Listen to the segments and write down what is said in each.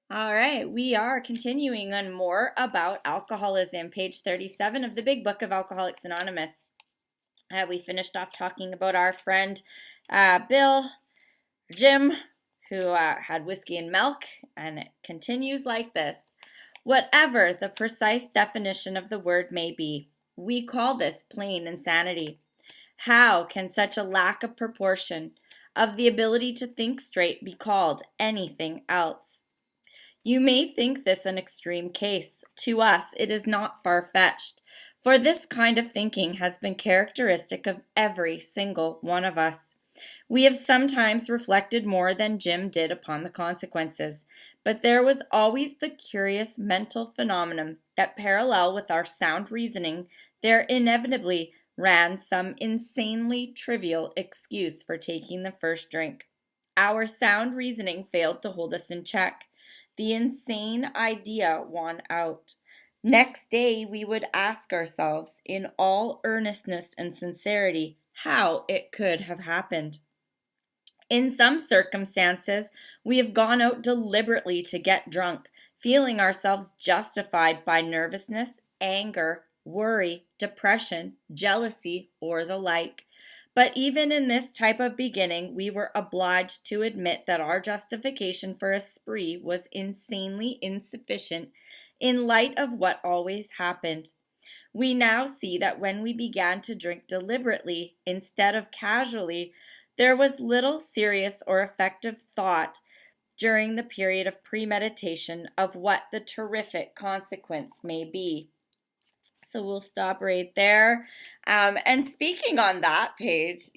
All right, we are continuing on more about alcoholism, page 37 of the Big Book of Alcoholics Anonymous. We finished off talking about our friend Jim, who had whiskey and milk, and it continues like this. Whatever the precise definition of the word may be, we call this plain insanity. How can such a lack of proportion of the ability to think straight be called anything else? You may think this an extreme case. To us, it is not far-fetched, for this kind of thinking has been characteristic of every single one of us. We have sometimes reflected more than Jim did upon the consequences, but there was always the curious mental phenomenon that parallel with our sound reasoning, there inevitably ran some insanely trivial excuse for taking the first drink. Our sound reasoning failed to hold us in check. The insane idea won out. Next day, we would ask ourselves, in all earnestness and sincerity, how it could have happened. In some circumstances, we have gone out deliberately to get drunk, feeling ourselves justified by nervousness, anger, worry, depression, jealousy, or the like. But even in this type of beginning, we were obliged to admit that our justification for a spree was insanely insufficient in light of what always happened. We now see that when we began to drink deliberately instead of casually, there was little serious or effective thought during the period of premeditation of what the terrific consequence may be. So we'll stop right there. And speaking on that page,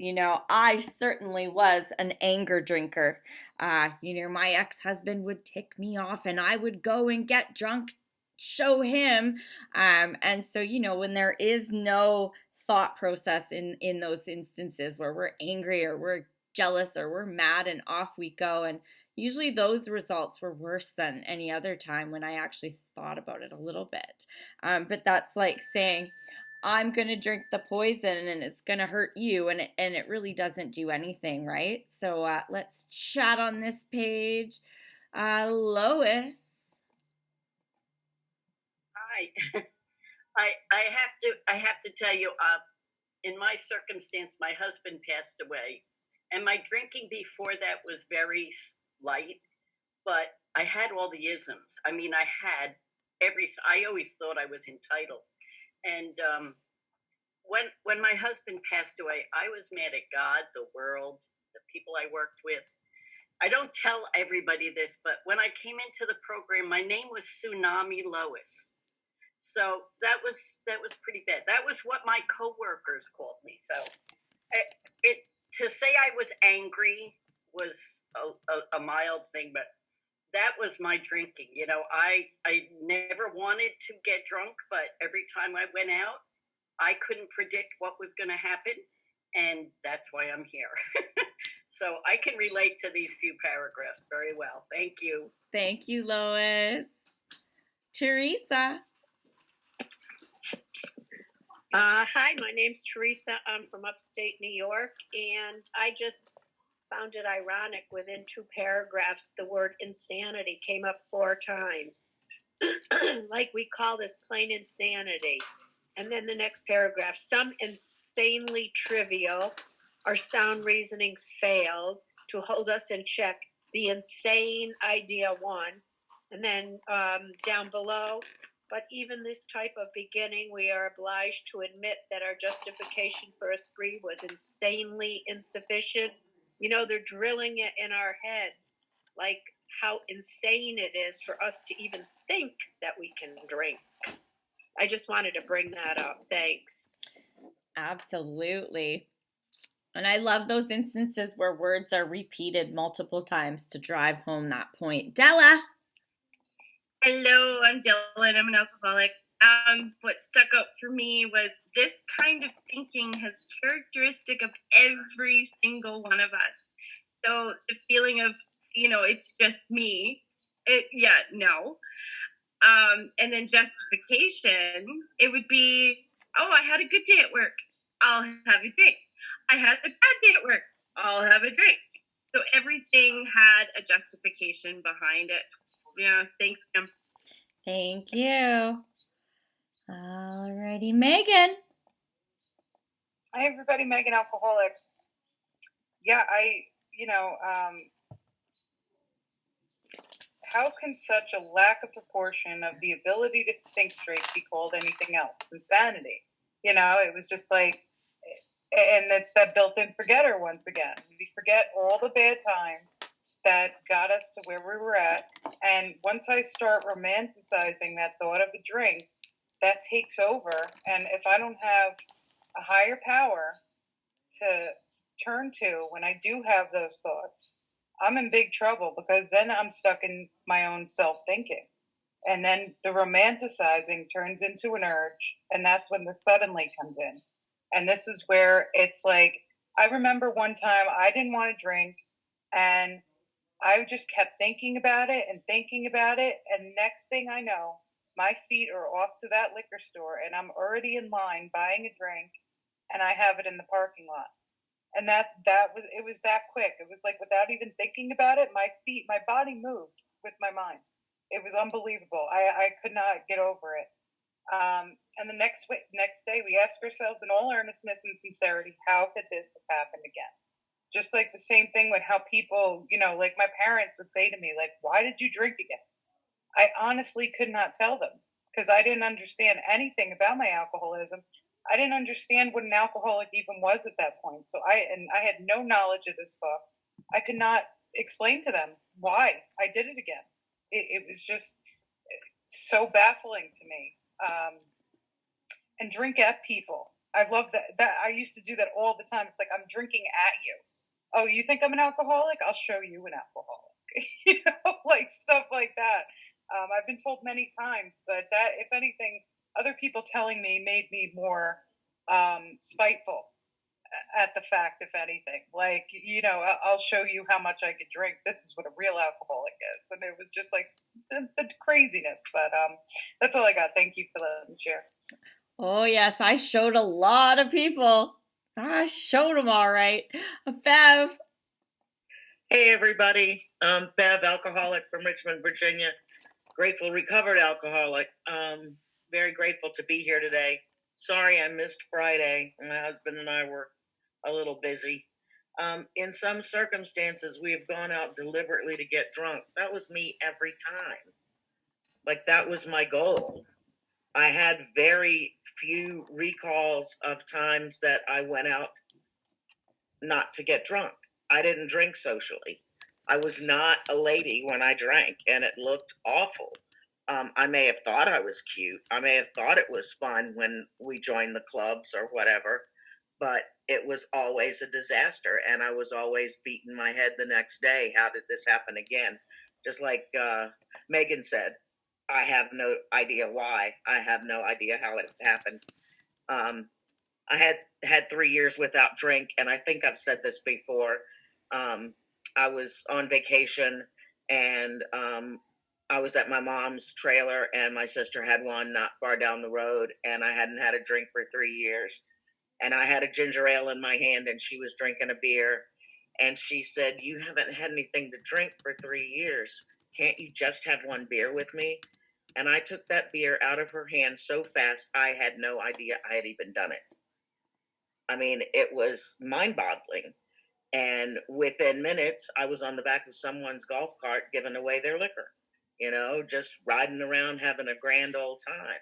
I certainly was an anger drinker. My ex-husband would tick me off and I would go and get drunk, show him. And so, when there is no thought process in those instances where we're angry or we're jealous or we're mad and off we go. And usually those results were worse than any other time when I actually thought about it a little bit. But that's like saying, I'm going to drink the poison and it's going to hurt you. And it really doesn't do anything, right? So let's chat on this page. Lois. Hi. I have to tell you, in my circumstance, my husband passed away, and my drinking before that was very light, but I had all the isms. I mean, I had I always thought I was entitled. And when my husband passed away, I was mad at God, the world, the people I worked with. I don't tell everybody this, but when I came into the program, my name was Tsunami Lois. So that was pretty bad. That was what my coworkers called me. So it to say I was angry was a mild thing, but that was my drinking. I never wanted to get drunk, but every time I went out, I couldn't predict what was going to happen, and that's why I'm here. So I can relate to these few paragraphs very well. Thank you. Thank you, Lois. Teresa. Hi, my name's Teresa. I'm from upstate New York, and I just found it ironic within two paragraphs, the word insanity came up 4 times. Like we call this plain insanity. And then the next paragraph, some insanely trivial or sound reasoning failed to hold us in check. The insane idea won. And then down below, but even this type of beginning, we are obliged to admit that our justification for a spree was insanely insufficient. They're drilling it in our heads, like how insane it is for us to even think that we can drink. I just wanted to bring that up. Thanks. Absolutely. And I love those instances where words are repeated multiple times to drive home that point. Della. Hello, I'm Dylan. I'm an alcoholic. What stuck out for me was this kind of thinking has characteristic of every single one of us. So the feeling of, it's just me. No. And then justification, it would be, oh, I had a good day at work. I'll have a drink. I had a bad day at work. I'll have a drink. So everything had a justification behind it. Yeah, thanks, Kim. Thank you. Alrighty, Megan. Hi, everybody. Megan, alcoholic. Yeah, how can such a lack of proportion of the ability to think straight be called anything else? Insanity. It was just like, and it's that built-in forgetter once again. We forget all the bad times that got us to where we were at. And once I start romanticizing that thought of a drink, that takes over. And if I don't have a higher power to turn to when I do have those thoughts, I'm in big trouble, because then I'm stuck in my own self thinking. And then the romanticizing turns into an urge. And that's when the suddenly comes in. And this is where it's like, I remember one time I didn't want to drink, and I just kept thinking about it and thinking about it. And next thing I know, my feet are off to that liquor store, and I'm already in line buying a drink, and I have it in the parking lot. And it was that quick. It was like, without even thinking about it, my body moved with my mind. It was unbelievable. I could not get over it. And the next day, we ask ourselves in all earnestness and sincerity, how could this have happened again? Just like the same thing with how people, like my parents would say to me, like, why did you drink again? I honestly could not tell them, because I didn't understand anything about my alcoholism. I didn't understand what an alcoholic even was at that point. So I had no knowledge of this book. I could not explain to them why I did it again. It was just so baffling to me. And drink at people. I love that. I used to do that all the time. It's like, I'm drinking at you. Oh, you think I'm an alcoholic? I'll show you an alcoholic. Like stuff like that. I've been told many times, but that, if anything, other people telling me made me more spiteful at the fact, if anything. Like, I'll show you how much I could drink. This is what a real alcoholic is. And it was just like the craziness. But that's all I got. Thank you for letting me share. Oh, yes, I showed a lot of people. I showed them all right. Bev. Hey, everybody. I'm Bev, alcoholic from Richmond, Virginia. Grateful, recovered alcoholic. Very grateful to be here today. Sorry I missed Friday. My husband and I were a little busy. In some circumstances, we have gone out deliberately to get drunk. That was me every time. Like, that was my goal. I had very few recalls of times that I went out not to get drunk. I didn't drink socially. I was not a lady when I drank, and it looked awful. I may have thought I was cute. I may have thought it was fun when we joined the clubs or whatever, but it was always a disaster, and I was always beating my head the next day. How did this happen again? Just like Megan said, I have no idea why. I have no idea how it happened. I had 3 years without drink, and I think I've said this before. I was on vacation, and I was at my mom's trailer, and my sister had one not far down the road, and I hadn't had a drink for 3 years. And I had a ginger ale in my hand, and she was drinking a beer. And she said, "You haven't had anything to drink for 3 years. Can't you just have one beer with me?" And I took that beer out of her hand so fast, I had no idea I had even done it. I mean, it was mind-boggling. And within minutes, I was on the back of someone's golf cart giving away their liquor, just riding around having a grand old time.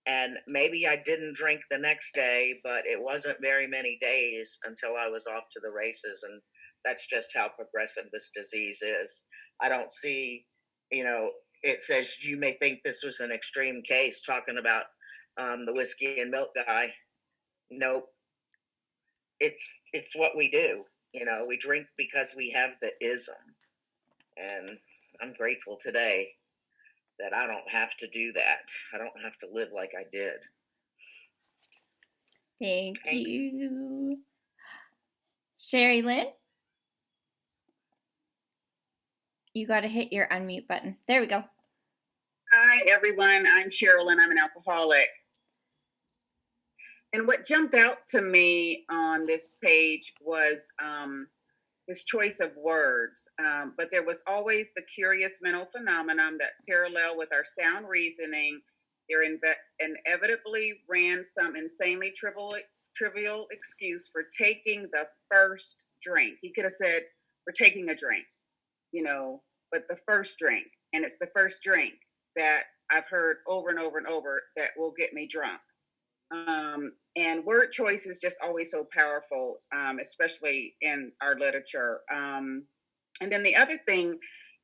And maybe I didn't drink the next day, but it wasn't very many days until I was off to the races. And that's just how progressive this disease is. I don't see, it says you may think this was an extreme case talking about the whiskey and milk guy. Nope. It's what we do. We drink because we have the ism. And I'm grateful today that I don't have to do that. I don't have to live like I did. Thank you. Sherry Lynn? You got to hit your unmute button. There we go. Hi, everyone. I'm Cheryl, and I'm an alcoholic. And what jumped out to me on this page was his choice of words, but there was always the curious mental phenomenon that parallel with our sound reasoning. There inevitably ran some insanely trivial excuse for taking the first drink. He could have said, "We're taking a drink," but the first drink, and it's the first drink that I've heard over and over and over that will get me drunk. And word choice is just always so powerful, especially in our literature. And then the other thing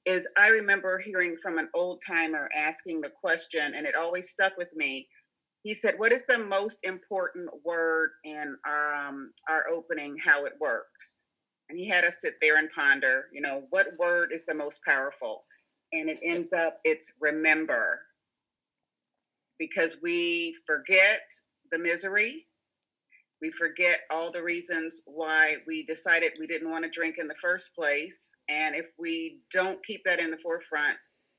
is, I remember hearing from an old timer asking the question, and it always stuck with me. He said, "What is the most important word in our opening, how it works?" And he had us sit there and ponder, what word is the most powerful? And it ends up, it's remember, because we forget the misery. We forget all the reasons why we decided we didn't want to drink in the first place. And if we don't keep that in the forefront,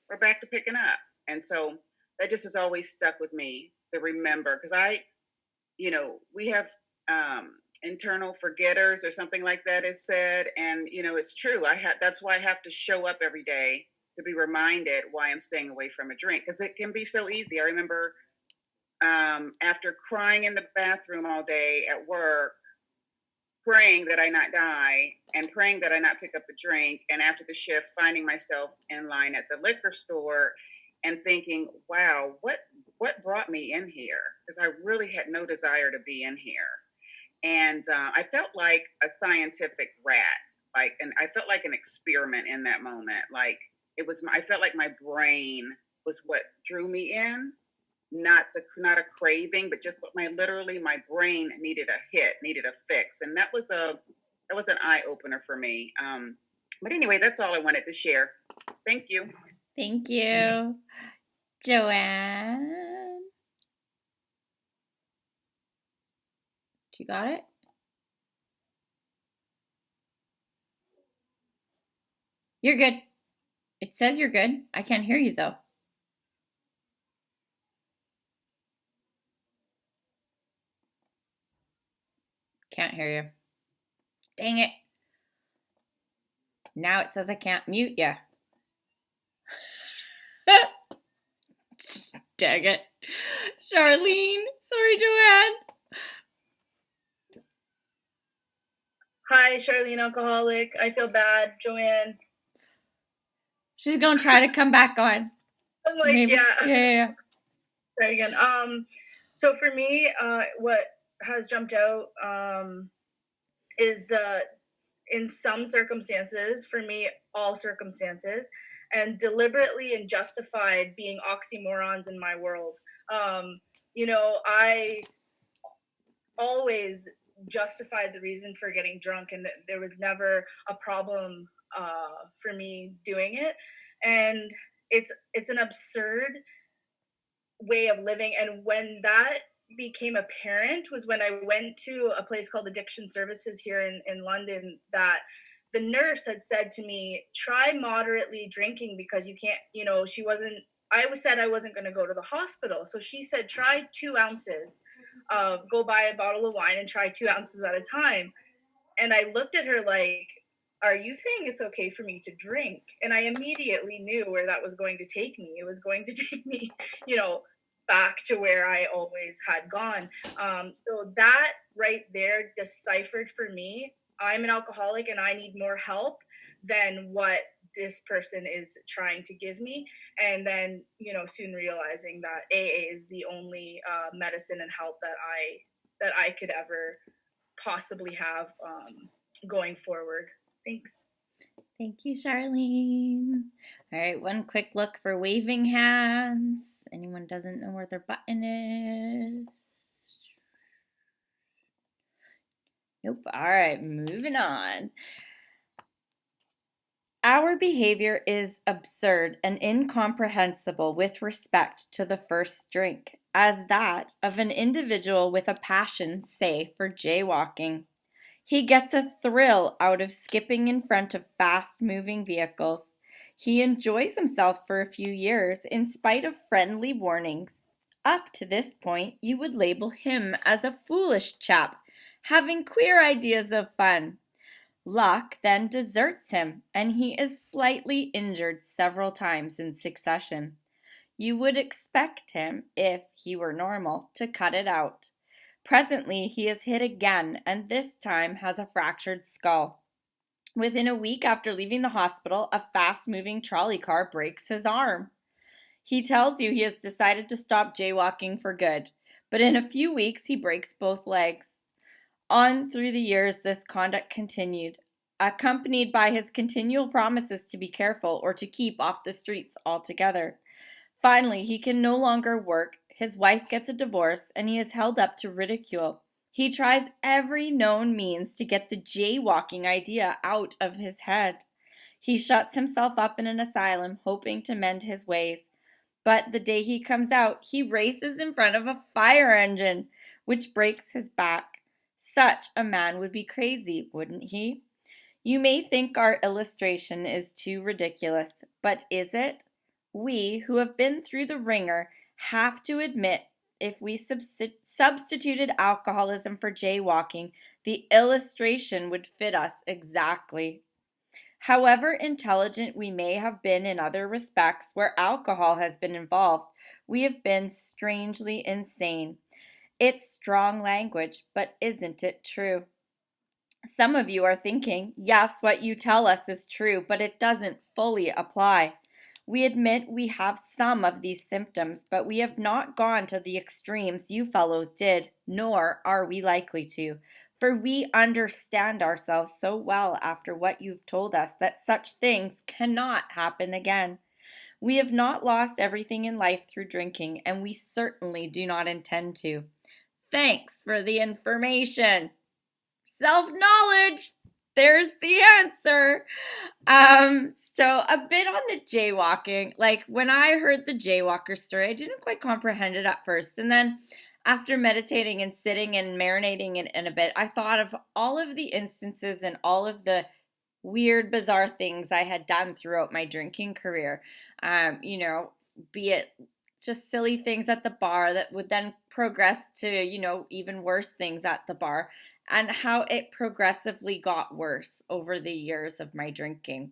we're back to picking up. And so that just has always stuck with me, the remember, because we have internal forgetters or something like that is said. And, it's true. That's why I have to show up every day to be reminded why I'm staying away from a drink, because it can be so easy. I remember after crying in the bathroom all day at work, praying that I not die and praying that I not pick up a drink. And after the shift, finding myself in line at the liquor store and thinking, wow, what brought me in here? Because I really had no desire to be in here. And I felt like a scientific rat, and I felt like an experiment in that moment. I felt like my brain was what drew me in, not a craving, but just literally my brain needed a hit, needed a fix. And that was an eye opener for me. But anyway, that's all I wanted to share. Thank you. Thank you. Joanne? You got it? You're good. It says you're good. I can't hear you though. Can't hear you. Dang it. Now it says I can't mute you. Dang it. Charlene. Sorry, Joanne. Hi, Charlene, alcoholic. I feel bad, Joanne. She's gonna try to come back on. I'm like, Maybe. yeah. Yeah. Try again. So for me, what has jumped out is in some circumstances, for me, all circumstances, and deliberately and justified being oxymorons in my world. I always justified the reason for getting drunk, and there was never a problem for me doing it. And it's an absurd way of living. And when that became apparent was when I went to a place called Addiction Services here in London, that the nurse had said to me, try moderately drinking, because you can't, I said I wasn't going to go to the hospital. So she said, try 2 ounces, go buy a bottle of wine and try 2 ounces at a time. And I looked at her like, are you saying it's okay for me to drink? And I immediately knew where that was going to take me. It was going to take me, back to where I always had gone. So that right there deciphered for me, I'm an alcoholic and I need more help than what this person is trying to give me. And then, soon realizing that AA is the only medicine and help that I could ever possibly have going forward. Thanks. Thank you, Charlene. All right, one quick look for waving hands. Anyone doesn't know where their button is? Nope. All right, moving on. Our behavior is absurd and incomprehensible with respect to the first drink, as that of an individual with a passion, say, for jaywalking. He gets a thrill out of skipping in front of fast-moving vehicles. He enjoys himself for a few years in spite of friendly warnings. Up to this point, you would label him as a foolish chap, having queer ideas of fun. Luck then deserts him, and he is slightly injured several times in succession. You would expect him, if he were normal, to cut it out. Presently, he is hit again, and this time has a fractured skull. Within a week after leaving the hospital, a fast-moving trolley car breaks his arm. He tells you he has decided to stop jaywalking for good, but in a few weeks he breaks both legs. On through the years, this conduct continued, accompanied by his continual promises to be careful or to keep off the streets altogether. Finally, he can no longer work, his wife gets a divorce, and he is held up to ridicule. He tries every known means to get the jaywalking idea out of his head. He shuts himself up in an asylum, hoping to mend his ways. But the day he comes out, he races in front of a fire engine, which breaks his back. Such a man would be crazy, wouldn't he? You may think our illustration is too ridiculous, but is it? We, who have been through the ringer, have to admit if we substituted alcoholism for jaywalking, the illustration would fit us exactly. However intelligent we may have been in other respects where alcohol has been involved, we have been strangely insane. It's strong language, but isn't it true? Some of you are thinking, yes, what you tell us is true, but it doesn't fully apply. We admit we have some of these symptoms, but we have not gone to the extremes you fellows did, nor are we likely to. For we understand ourselves so well after what you've told us that such things cannot happen again. We have not lost everything in life through drinking, and we certainly do not intend to. Thanks for the information. Self-knowledge, there's the answer. So a bit on the jaywalking. Like when I heard the jaywalker story, I didn't quite comprehend it at first. And then after meditating and sitting and marinating in a bit, I thought of all of the instances and all of the weird, bizarre things I had done throughout my drinking career. Be it just silly things at the bar that would then progress to, even worse things at the bar, and how it progressively got worse over the years of my drinking.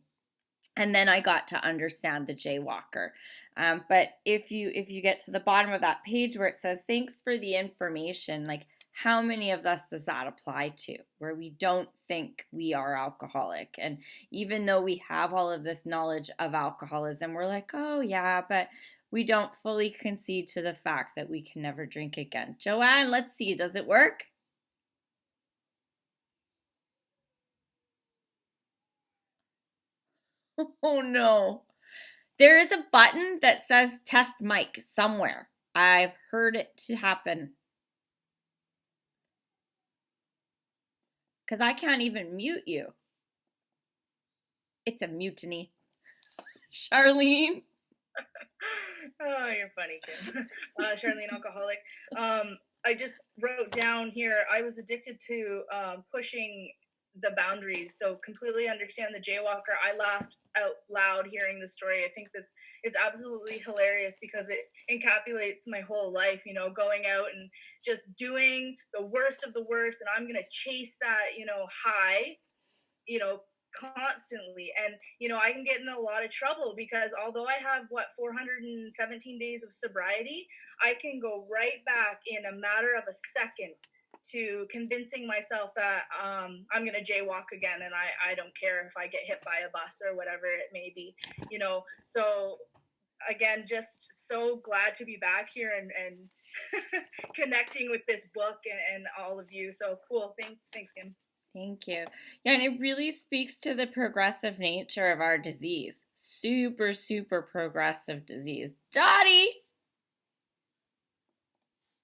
And then I got to understand the jaywalker. But if you get to the bottom of that page where it says, thanks for the information, like how many of us does that apply to, where we don't think we are alcoholic? And even though we have all of this knowledge of alcoholism, we're like, oh yeah, but we don't fully concede to the fact that we can never drink again. Joanne, let's see, does it work? Oh no. There is a button that says test mic somewhere. I've heard it to happen. Because I can't even mute you. It's a mutiny. Charlene? Oh, you're funny, Kim. Charlene, alcoholic. I just wrote down here, I was addicted to pushing the boundaries. So completely understand the jaywalker. I laughed out loud hearing the story. I think that it's absolutely hilarious because it encapsulates my whole life, going out and just doing the worst of the worst. And I'm going to chase that, high, constantly. And I can get in a lot of trouble because although I have 417 days of sobriety, I can go right back in a matter of a second to convincing myself that I'm gonna jaywalk again, and I don't care if I get hit by a bus or whatever it may be. So again, just so glad to be back here and connecting with this book and all of you. So cool. Thanks, Kim. Thank you. Yeah, and it really speaks to the progressive nature of our disease. Super, super progressive disease. Dottie!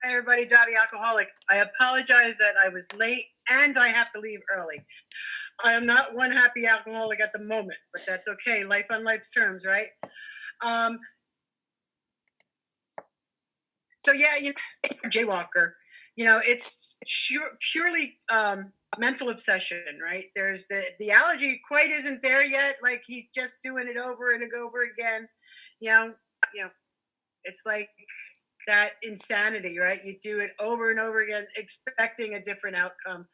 Hi, everybody. Dottie, alcoholic. I apologize that I was late and I have to leave early. I am not one happy alcoholic at the moment, but that's okay. Life on life's terms, right? So yeah, jaywalker. It's purely mental obsession, right? There's the allergy quite isn't there yet. Like he's just doing it over and over again. It's like that insanity, right? You do it over and over again, expecting a different outcome,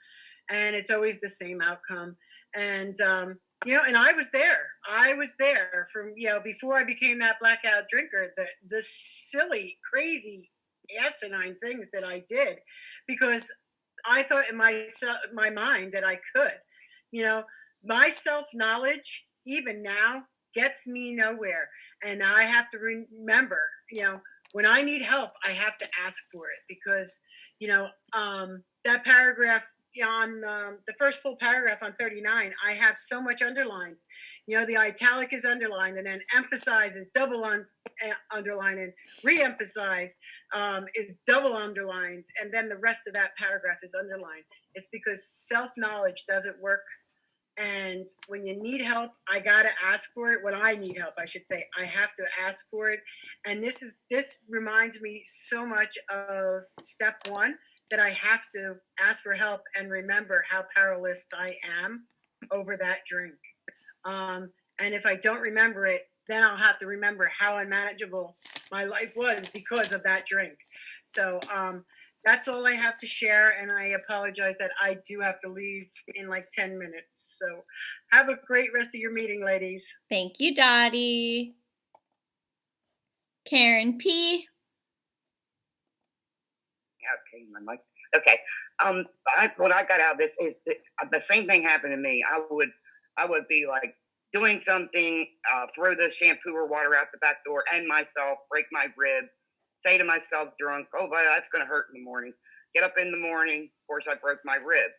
and it's always the same outcome. And and I was there. I was there from before I became that blackout drinker. The silly, crazy, asinine things that I did, because I thought in my mind that I could. You know, my self knowledge, even now, gets me nowhere, and I have to remember. When I need help, I have to ask for it, because that paragraph on the first full paragraph on 39, I have so much underlined. The italic is underlined, and then emphasize is double underlined, and re-emphasize is double underlined, and then the rest of that paragraph is underlined. It's because self-knowledge doesn't work, and when you need help, I gotta ask for it. When I need help, I should say, I have to ask for it. And this reminds me so much of step one, that I have to ask for help and remember how powerless I am over that drink. And if I don't remember it, then I'll have to remember how unmanageable my life was because of that drink. So that's all I have to share. And I apologize that I do have to leave in like 10 minutes. So have a great rest of your meeting, ladies. Thank you, Dottie. Karen P. Okay, my mic. Okay. What I got out of this is the same thing happened to me. I would be like doing something, throw the shampoo or water out the back door, and myself break my rib. Say to myself, drunk, oh, well, that's going to hurt in the morning. Get up in the morning. Of course, I broke my rib.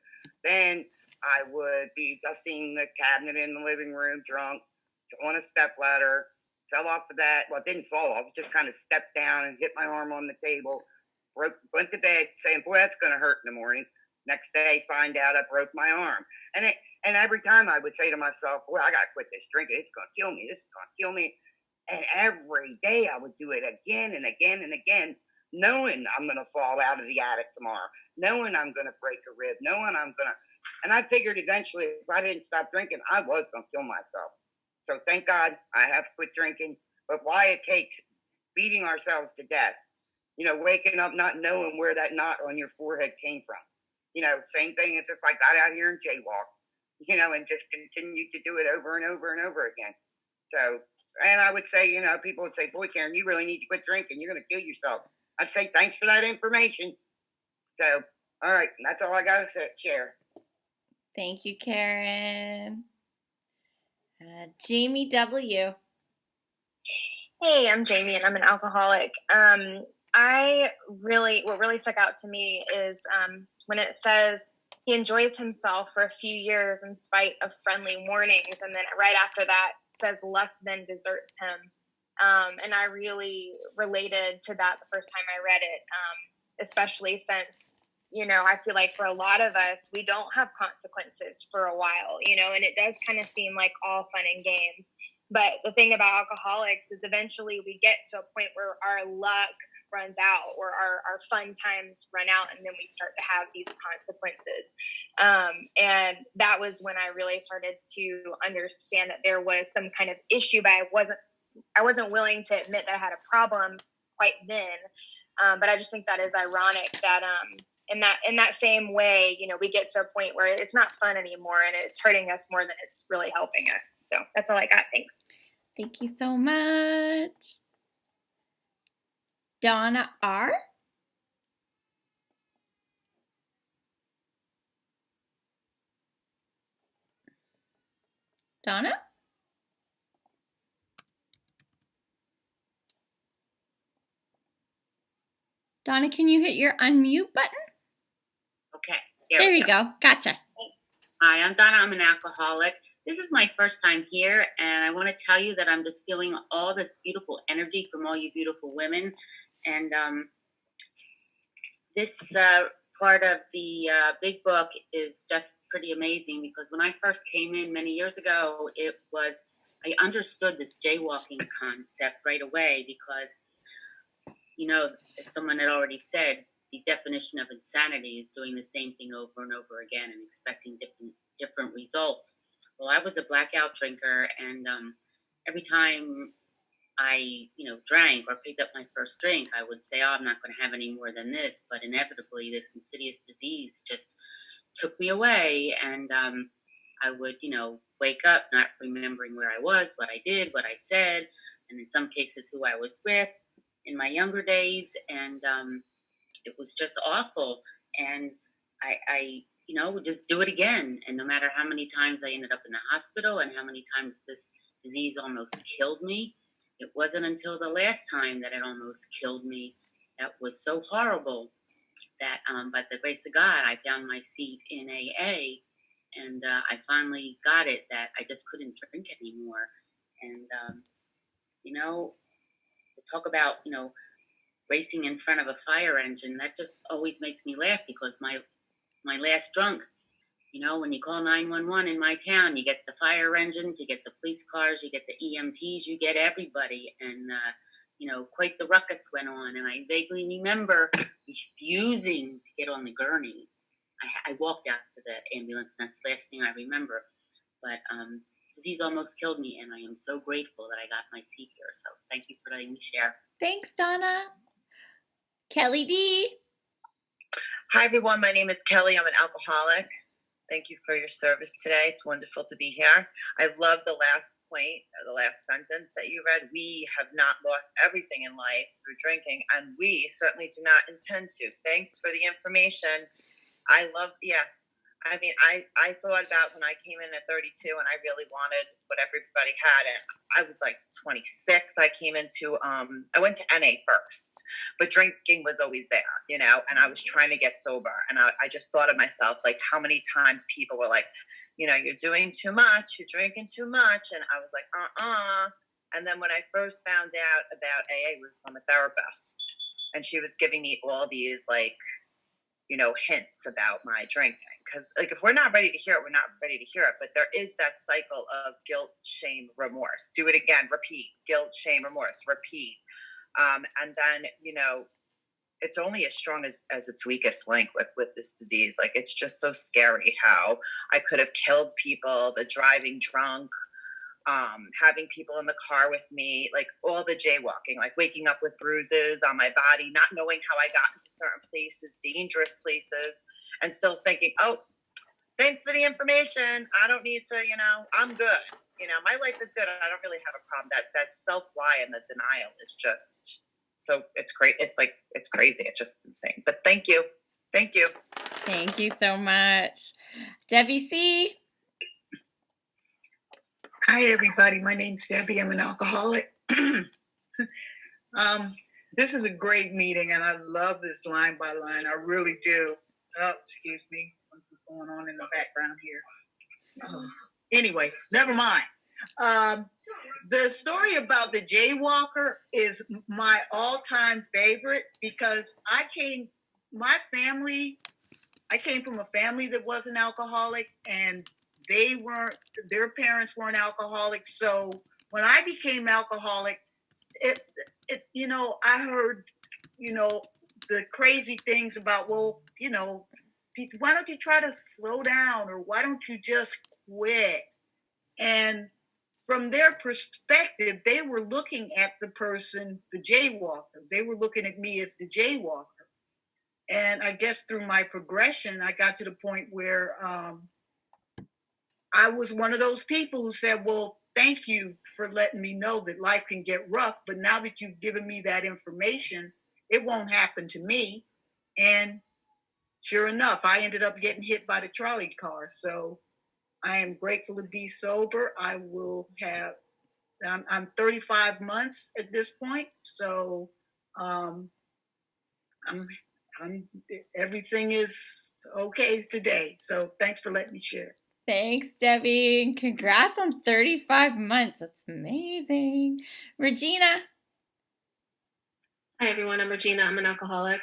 Then I would be dusting the cabinet in the living room, drunk, on a step ladder, fell off of that. Well, it didn't fall off. Just kind of stepped down and hit my arm on the table. Went to bed saying, boy, that's going to hurt in the morning. Next day, find out I broke my arm. And every time I would say to myself, well, I got to quit this drinking. It's going to kill me. This is going to kill me. And every day I would do it again and again and again, knowing I'm going to fall out of the attic tomorrow, knowing I'm going to break a rib, knowing I'm going to. And I figured eventually if I didn't stop drinking, I was going to kill myself. So thank God I have quit drinking. But why it takes beating ourselves to death, waking up not knowing where that knot on your forehead came from. Same thing as if I got out here and jaywalked, and just continued to do it over and over and over again. So, and I would say, people would say, boy, Karen, you really need to quit drinking. You're going to kill yourself. I'd say, thanks for that information. So, all right, that's all I got to share. Thank you, Karen. Jamie W. Hey, I'm Jamie, and I'm an alcoholic. What really stuck out to me is when it says he enjoys himself for a few years in spite of friendly warnings, and then right after that says luck then deserts him. And I really related to that the first time I read it, especially since, I feel like for a lot of us, we don't have consequences for a while, and it does kind of seem like all fun and games. But the thing about alcoholics is eventually we get to a point where our luck runs out, or our fun times run out, and then we start to have these consequences. And that was when I really started to understand that there was some kind of issue, but I wasn't willing to admit that I had a problem quite then. But I just think that is ironic that in that same way, we get to a point where it's not fun anymore and it's hurting us more than it's really helping us. So that's all I got. Thanks. Thank you so much. Donna R. Donna? Donna, can you hit your unmute button? Okay. There you go. Gotcha. Hi, I'm Donna. I'm an alcoholic. This is my first time here, and I want to tell you that I'm just feeling all this beautiful energy from all you beautiful women. And this part of the big book is just pretty amazing, because when I first came in many years ago, I understood this jaywalking concept right away, because, as someone had already said, the definition of insanity is doing the same thing over and over again and expecting different results. Well, I was a blackout drinker, and every time I, drank or picked up my first drink, I would say, oh, I'm not going to have any more than this. But inevitably, this insidious disease just took me away. And I would, wake up not remembering where I was, what I did, what I said, and in some cases who I was with in my younger days. And it was just awful. And I would just do it again. And no matter how many times I ended up in the hospital and how many times this disease almost killed me, it wasn't until the last time that it almost killed me that was so horrible that, by the grace of God, I found my seat in AA, and I finally got it that I just couldn't drink anymore. And, to talk about, racing in front of a fire engine, that just always makes me laugh because my last drunk, when you call 911 in my town, you get the fire engines, you get the police cars, you get the EMTs, you get everybody. And, quite the ruckus went on. And I vaguely remember refusing to get on the gurney. I walked out to the ambulance, and that's the last thing I remember. But disease almost killed me, and I am so grateful that I got my seat here. So thank you for letting me share. Thanks, Donna. Kelly D. Hi, everyone. My name is Kelly. I'm an alcoholic. Thank you for your service today. It's wonderful to be here. I love the last point, the last sentence that you read. We have not lost everything in life through drinking, and we certainly do not intend to. Thanks for the information. I thought about when I came in at 32 and I really wanted what everybody had. And I was like 26. I went to NA first, but drinking was always there, and I was trying to get sober. And I just thought of myself, like, how many times people were like, you're doing too much, you're drinking too much. And I was like, And then when I first found out about AA, it was from a therapist. And she was giving me all these, like, hints about my drinking. Because, like, if we're not ready to hear it, we're not ready to hear it. But there is that cycle of guilt, shame, remorse. Do it again, repeat. Guilt, shame, remorse, repeat. And then, it's only as strong as its weakest link with this disease. Like, it's just so scary how I could have killed people, the driving drunk, having people in the car with me, like all the jaywalking, like waking up with bruises on my body, not knowing how I got into certain places, dangerous places, and still thinking, oh, thanks for the information. I don't need to, I'm good. My life is good. I don't really have a problem. That self-lie and the denial is just so, it's great. It's crazy. It's just insane. But thank you. Thank you. Thank you so much. Debbie C. Hi, everybody. My name's Debbie. I'm an alcoholic. This is a great meeting, and I love this line by line. I really do. Oh, excuse me. Something's going on in the background here. Anyway, never mind. The story about the jaywalker is my all-time favorite because I came from a family that wasn't alcoholic, and their parents weren't alcoholics. So when I became alcoholic, I heard, the crazy things about, well, why don't you try to slow down, or why don't you just quit? And from their perspective, they were looking at the person, the jaywalker. They were looking at me as the jaywalker. And I guess through my progression, I got to the point where I was one of those people who said, well, thank you for letting me know that life can get rough, but now that you've given me that information, it won't happen to me. And sure enough, I ended up getting hit by the trolley car. So I am grateful to be sober. I'm 35 months at this point. So everything is okay today. So thanks for letting me share. Thanks, Debbie. Congrats on 35 months. That's amazing. Regina. Hi, everyone. I'm Regina. I'm an alcoholic.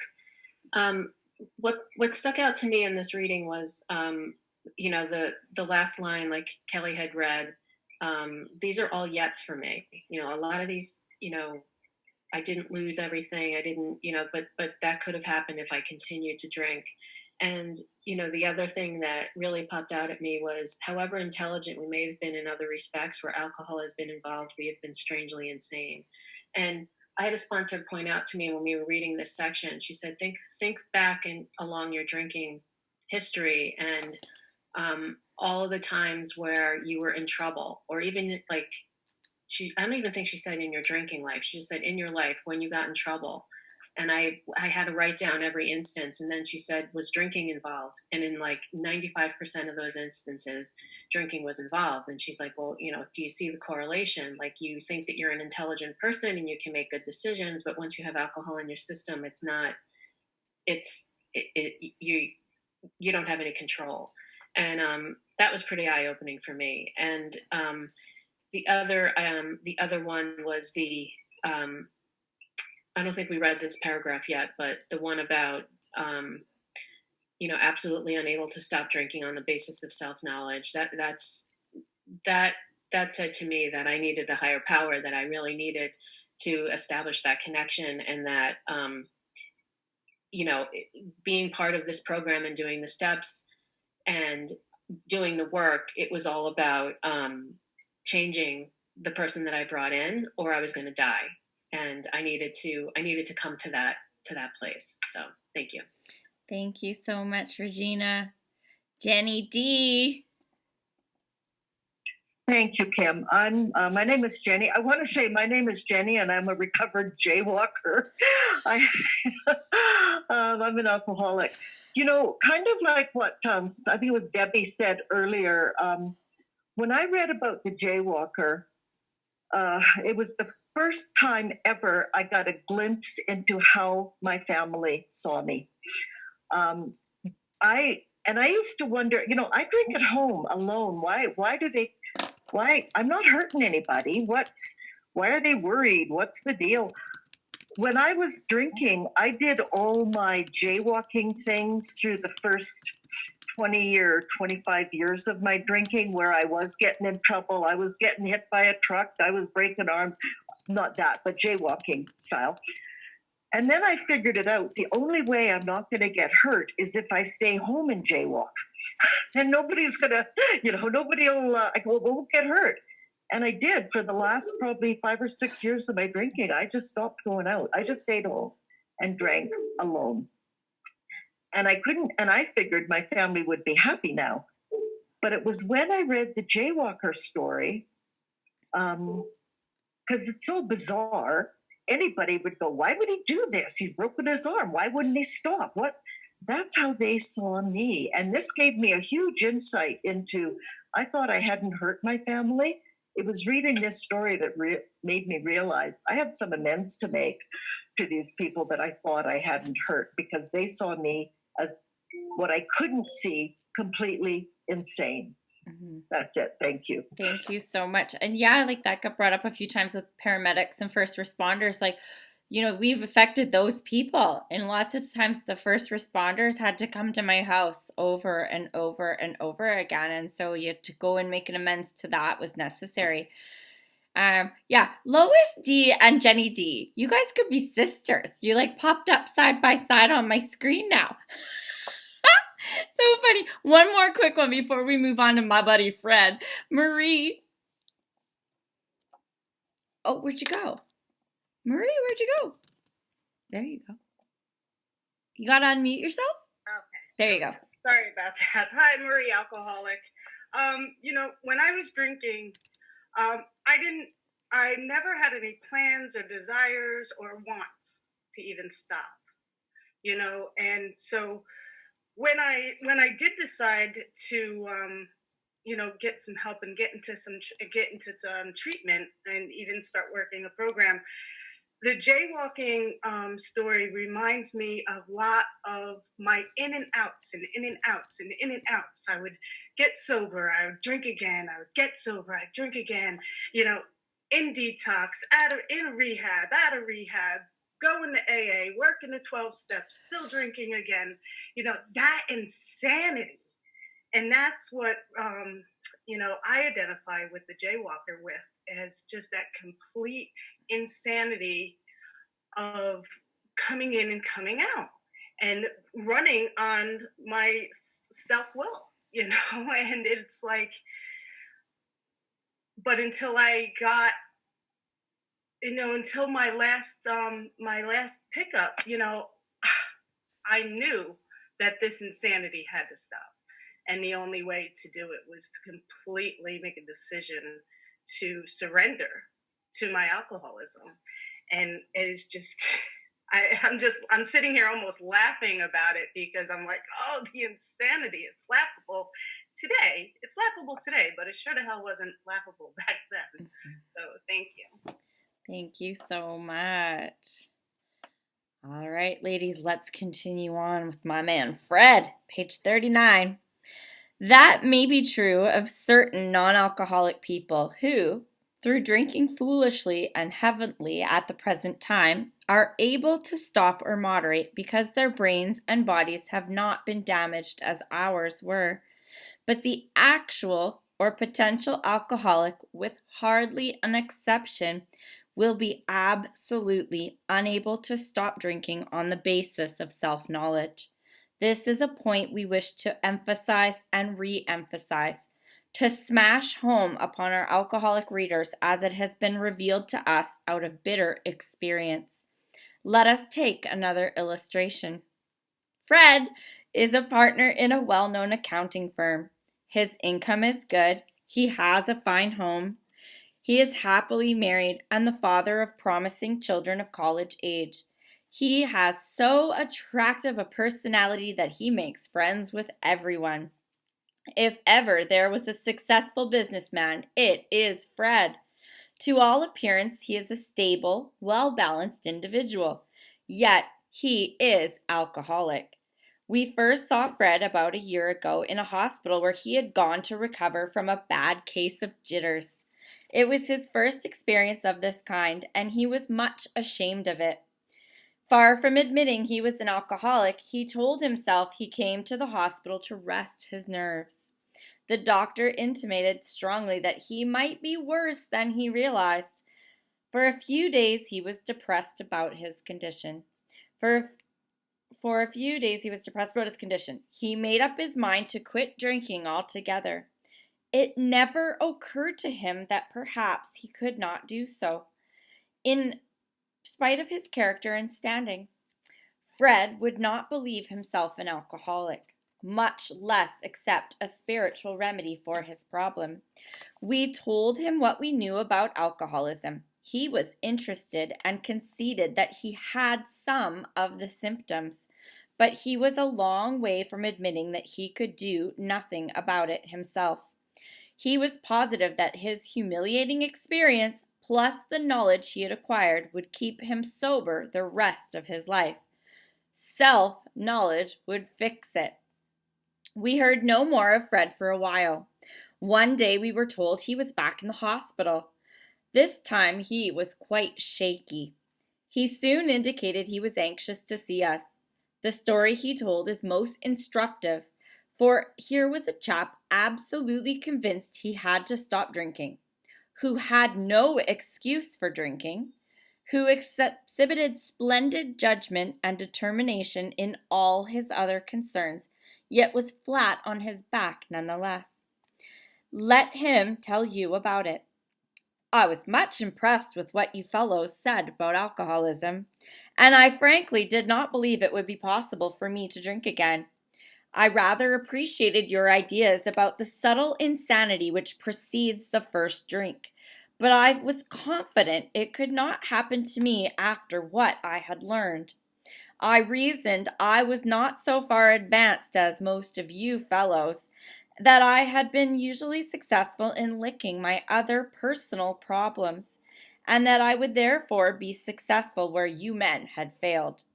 What stuck out to me in this reading was, the last line, like Kelly had read. These are all yets for me. A lot of these, I didn't lose everything. I didn't, but that could have happened if I continued to drink. And, the other thing that really popped out at me was however intelligent we may have been in other respects where alcohol has been involved, we have been strangely insane. And I had a sponsor point out to me when we were reading this section, she said, think back along your drinking history and all of the times where you were in trouble, or even like I don't even think she said in your drinking life. She just said in your life when you got in trouble. And I had to write down every instance. And then she said, was drinking involved? And in like 95% of those instances, drinking was involved. And she's like, well, do you see the correlation? Like, you think that you're an intelligent person and you can make good decisions, but once you have alcohol in your system, it's not, you don't have any control. And that was pretty eye-opening for me. And the other one was I don't think we read this paragraph yet, but the one about absolutely unable to stop drinking on the basis of self-knowledge. That said to me that I needed a higher power, that I really needed to establish that connection, and that being part of this program and doing the steps and doing the work, it was all about changing the person that I brought in, or I was going to die. And I needed to come to that place. So thank you. Thank you so much, Regina. Jenny D. Thank you, Kim. My name is Jenny. I want to say my name is Jenny, and I'm a recovered jaywalker. I'm an alcoholic. Kind of like what I think it was Debbie said earlier. When I read about the jaywalker, it was the first time ever I got a glimpse into how my family saw me. I used to wonder, I drink at home alone. Why I'm not hurting anybody. Why are they worried? What's the deal? When I was drinking, I did all my jaywalking things through the first 20 or 25 years of my drinking, where I was getting in trouble. I was getting hit by a truck. I was breaking arms. Not that, but jaywalking style. And then I figured it out. The only way I'm not going to get hurt is if I stay home and jaywalk. Then nobody's going to, nobody won't get hurt. And I did for the last probably 5 or 6 years of my drinking. I just stopped going out. I just stayed home and drank alone. And I figured my family would be happy now. But it was when I read the jaywalker story, because it's so bizarre, anybody would go, why would he do this? He's broken his arm. Why wouldn't he stop? That's how they saw me. And this gave me a huge insight into, I thought I hadn't hurt my family. It was reading this story that made me realize I had some amends to make to these people that I thought I hadn't hurt, because they saw me as what I couldn't see, completely insane. Mm-hmm. That's it. Thank you. Thank you so much. And yeah, like that got brought up a few times with paramedics and first responders. Like, we've affected those people. And lots of times the first responders had to come to my house over and over and over again. And so you had to go and make an amends to that was necessary. Lois D and Jenny D, you guys could be sisters. You like popped up side by side on my screen now. So funny. One more quick one before we move on to my buddy Fred. Marie. Oh, where'd you go? Marie, where'd you go? There you go. You got to unmute yourself? Okay. There you go. Sorry about that. Hi, Marie, alcoholic. When I was drinking, I never had any plans or desires or wants to even stop, and so when I did decide to, get some help and get into some treatment and even start working a program, the jaywalking story reminds me a lot of my in and outs. I would get sober, I would drink again, I would get sober, I'd drink again, in detox, in rehab, out of rehab, going to AA, working the 12 steps, still drinking again, that insanity. And that's what, I identify with the jaywalker with, as just that complete insanity of coming in and coming out and running on my self-will, and it's like, but until I got, until my last pickup, I knew that this insanity had to stop. And the only way to do it was to completely make a decision to surrender to my alcoholism. And it is just, I'm sitting here almost laughing about it because I'm like, oh, the insanity, it's laughable today. It's laughable today, but it sure the hell wasn't laughable back then. So thank you. Thank you so much. All right, ladies, let's continue on with my man, Fred, page 39. That may be true of certain non-alcoholic people who, through drinking foolishly and heavily at the present time, are able to stop or moderate because their brains and bodies have not been damaged as ours were. But the actual or potential alcoholic, with hardly an exception, will be absolutely unable to stop drinking on the basis of self-knowledge. This is a point we wish to emphasize and re-emphasize, to smash home upon our alcoholic readers as it has been revealed to us out of bitter experience. Let us take another illustration. Fred is a partner in a well-known accounting firm. His income is good. He has a fine home. He is happily married and the father of promising children of college age. He has so attractive a personality that he makes friends with everyone. If ever there was a successful businessman, it is Fred. To all appearance, he is a stable, well-balanced individual. Yet, he is alcoholic. We first saw Fred about a year ago in a hospital where he had gone to recover from a bad case of jitters. It was his first experience of this kind, and he was much ashamed of it. Far from admitting he was an alcoholic, he told himself he came to the hospital to rest his nerves. The doctor intimated strongly that he might be worse than he realized. For a few days he was depressed about his condition. He made up his mind to quit drinking altogether. It never occurred to him that perhaps he could not do so, in spite of his character and standing. Fred would not believe himself an alcoholic, much less accept a spiritual remedy for his problem. We told him what we knew about alcoholism. He was interested and conceded that he had some of the symptoms, but he was a long way from admitting that he could do nothing about it himself. He was positive that his humiliating experience, plus the knowledge he had acquired, would keep him sober the rest of his life. Self-knowledge would fix it. We heard no more of Fred for a while. One day we were told he was back in the hospital. This time he was quite shaky. He soon indicated he was anxious to see us. The story he told is most instructive, for here was a chap absolutely convinced he had to stop drinking, who had no excuse for drinking, who exhibited splendid judgment and determination in all his other concerns, yet was flat on his back nonetheless. Let him tell you about it. I was much impressed with what you fellows said about alcoholism, and I frankly did not believe it would be possible for me to drink again. I rather appreciated your ideas about the subtle insanity which precedes the first drink, but I was confident it could not happen to me after what I had learned. I reasoned I was not so far advanced as most of you fellows, that I had been usually successful in licking my other personal problems, and that I would therefore be successful where you men had failed.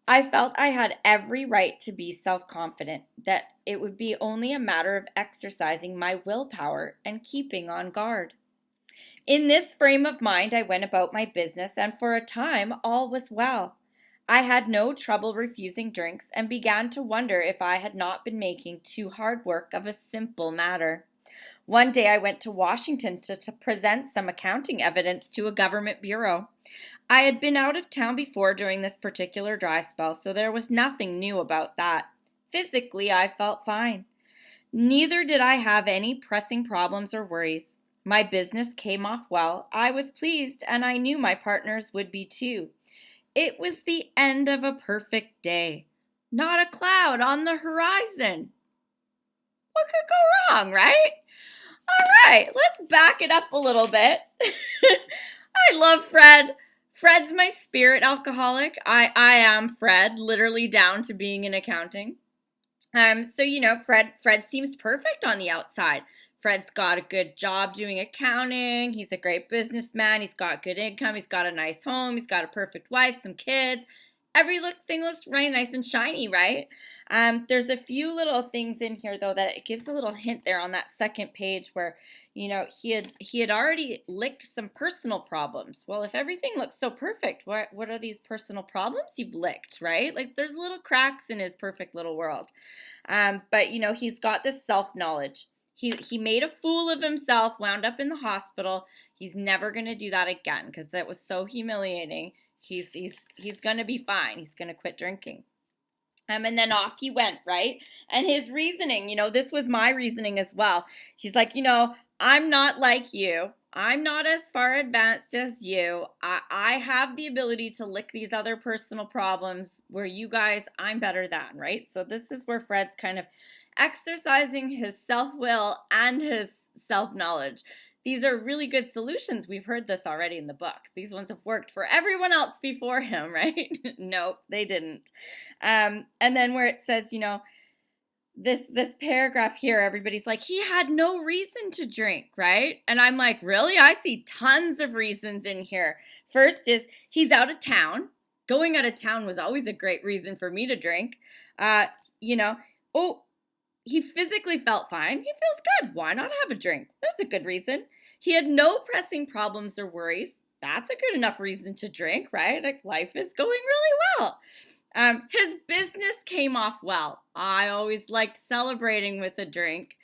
I felt I had every right to be self-confident, that it would be only a matter of exercising my willpower and keeping on guard. In this frame of mind I went about my business, and for a time all was well. I had no trouble refusing drinks, and began to wonder if I had not been making too hard work of a simple matter. One day I went to Washington to present some accounting evidence to a government bureau. I had been out of town before during this particular dry spell, so there was nothing new about that. Physically, I felt fine. Neither did I have any pressing problems or worries. My business came off well. I was pleased, and I knew my partners would be too. It was the end of a perfect day. Not a cloud on the horizon. What could go wrong, right? All right, let's back it up a little bit. I love Fred. Fred's my spirit alcoholic. I am Fred, literally down to being in accounting. So Fred seems perfect on the outside. Fred's got a good job doing accounting. He's a great businessman. He's got good income. He's got a nice home. He's got a perfect wife, some kids. Everything looks really nice and shiny, right? There's a few little things in here, though, that it gives a little hint there on that second page where, he had already licked some personal problems. Well, if everything looks so perfect, what are these personal problems you've licked, right? Like, there's little cracks in his perfect little world. But he's got this self-knowledge. He made a fool of himself, wound up in the hospital. He's never going to do that again because that was so humiliating. He's going to be fine. He's going to quit drinking. And then off he went, right? And his reasoning, this was my reasoning as well. He's like, I'm not like you. I'm not as far advanced as you. I have the ability to lick these other personal problems where you guys, I'm better than, right? So this is where Fred's kind of exercising his self-will and his self-knowledge. These are really good solutions. We've heard this already in the book. These ones have worked for everyone else before him, right? Nope, they didn't. And then where it says, this paragraph here, everybody's like, he had no reason to drink, right? And I'm like, really? I see tons of reasons in here. First is he's out of town. Going out of town was always a great reason for me to drink. He physically felt fine. He feels good. Why not have a drink? That's a good reason. He had no pressing problems or worries. That's a good enough reason to drink, right? Like, life is going really well. His business came off well. I always liked celebrating with a drink.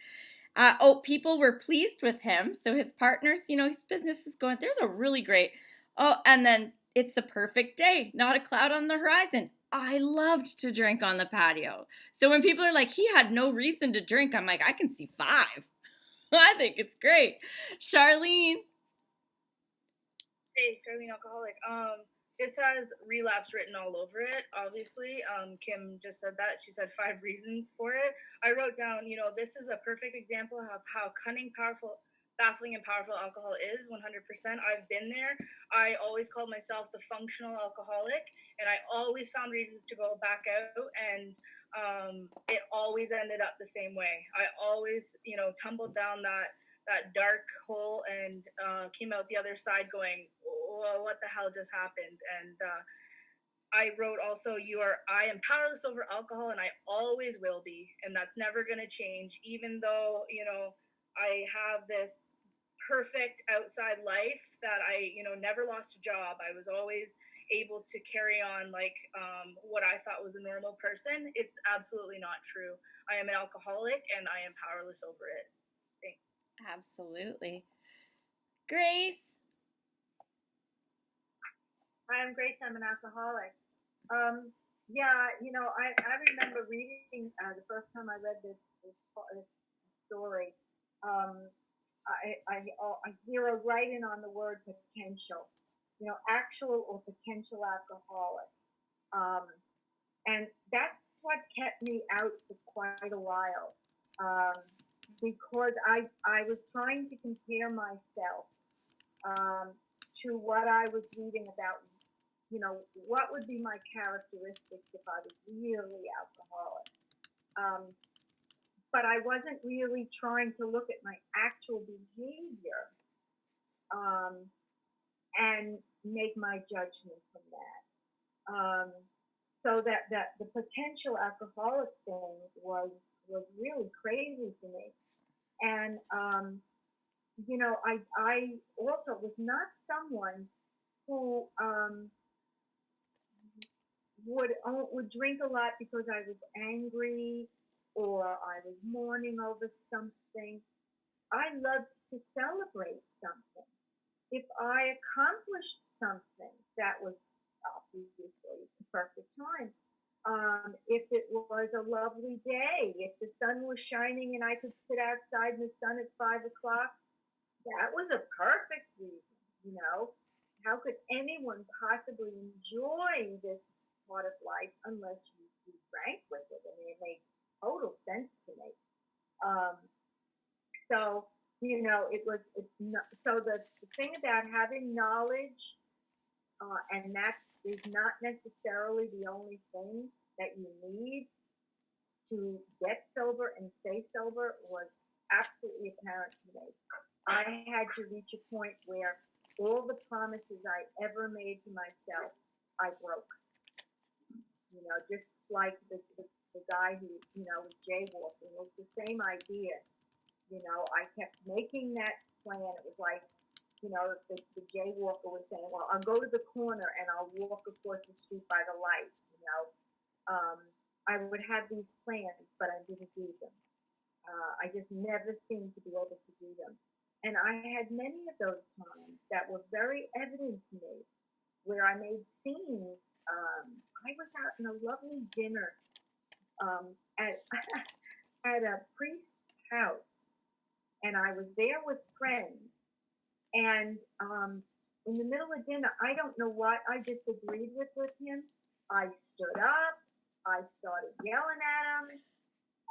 People were pleased with him. So his partners, his business is going, there's a really great, and then it's the perfect day. Not a cloud on the horizon. I loved to drink on the patio. So when people are like, he had no reason to drink, I'm like, I can see 5. I think it's great. Charlene. Hey, Charlene Alcoholic. This has relapse written all over it, obviously. Kim just said that. She said 5 reasons for it. I wrote down, this is a perfect example of how cunning, powerful, baffling and powerful alcohol is. 100%. I've been there. I always called myself the functional alcoholic, and I always found reasons to go back out, and it always ended up the same way. I always, tumbled down that dark hole and came out the other side going, whoa, what the hell just happened? And I wrote also, I am powerless over alcohol, and I always will be, and that's never going to change, even though, I have this perfect outside life that I, never lost a job. I was always able to carry on like what I thought was a normal person. It's absolutely not true. I am an alcoholic, and I am powerless over it. Thanks. Absolutely. Grace. I'm Grace. I'm an alcoholic. I remember reading the first time I read this story. I zeroed right in on the word potential. Actual or potential alcoholic, and that's what kept me out for quite a while. Because I was trying to compare myself to what I was reading about. What would be my characteristics if I was really alcoholic? But I wasn't really trying to look at my actual behavior and make my judgment from that. So that the potential alcoholic thing was really crazy to me. And I also was not someone who would drink a lot because I was angry or I was mourning over something. I loved to celebrate something. If I accomplished something, that was obviously the perfect time. If it was a lovely day, if the sun was shining and I could sit outside in the sun at 5 o'clock, that was a perfect reason, How could anyone possibly enjoy this part of life unless you drank with it? I mean, it made total sense to me. Um, so, you know, so the thing about having knowledge, and that is not necessarily the only thing that you need to get sober and stay sober, was absolutely apparent to me. I had to reach a point where all the promises I ever made to myself, I broke. You know, just like the guy who, you know, was jaywalking, it was the same idea. You know, I kept making that plan. It was like, you know, the jaywalker was saying, well, I'll go to the corner and I'll walk across the street by the light, you know. I would have these plans, but I didn't do them. I just never seemed to be able to do them. And I had many of those times that were very evident to me, where I made scenes. I was out in a lovely dinner at at a priest's house, and I was there with friends. And in the middle of dinner, I don't know what I disagreed with him. I stood up. I started yelling at him.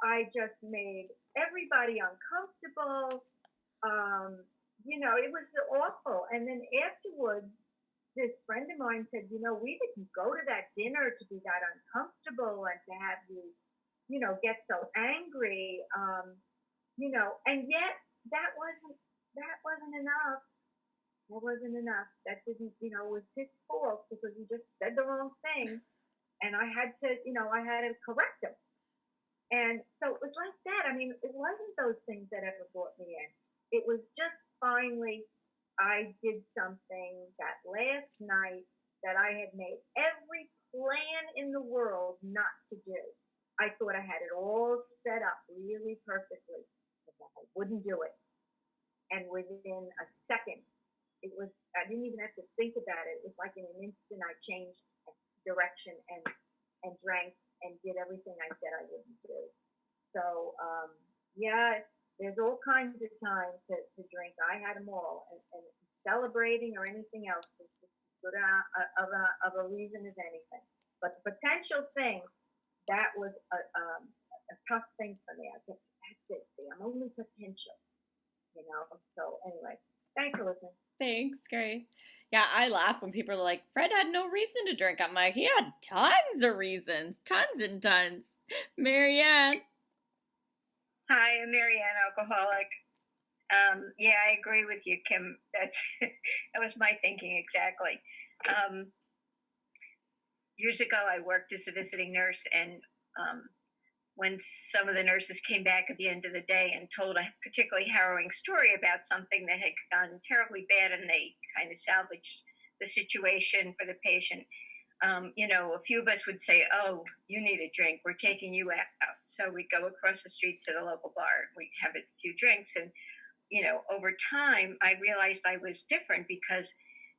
I just made everybody uncomfortable. You know, it was awful. And then afterwards, this friend of mine said, you know, we didn't go to that dinner to be that uncomfortable and to have you, you know, get so angry. You know, and yet that wasn't enough. That wasn't enough. That didn't, you know, was his fault because he just said the wrong thing, and I had to, you know, I had to correct him. And so it was like that. I mean, it wasn't those things that ever brought me in. It was just finally, I did something that last night that I had made every plan in the world not to do. I thought I had it all set up really perfectly, but I wouldn't do it. And within a second, I didn't even have to think about it. It was like in an instant I changed direction and drank and did everything I said I wouldn't do. So, yeah, there's all kinds of time to drink. I had them all, and celebrating or anything else was just as good of a reason as anything. But the potential thing, that was a tough thing for me. I said, that's it. See, I'm only potential, you know. So anyway, thanks for listening. Thanks, Grace. Yeah, I laugh when people are like, Fred had no reason to drink. I'm like, he had tons of reasons, tons and tons. Marianne. Hi, I'm Marianne, alcoholic. Yeah, I agree with you, Kim. That was my thinking exactly. Years ago, I worked as a visiting nurse, and when some of the nurses came back at the end of the day and told a particularly harrowing story about something that had gone terribly bad, and they kind of salvaged the situation for the patient, you know, a few of us would say, oh, you need a drink, we're taking you out. So we'd go across the street to the local bar, we'd have a few drinks, and, you know, over time, I realized I was different because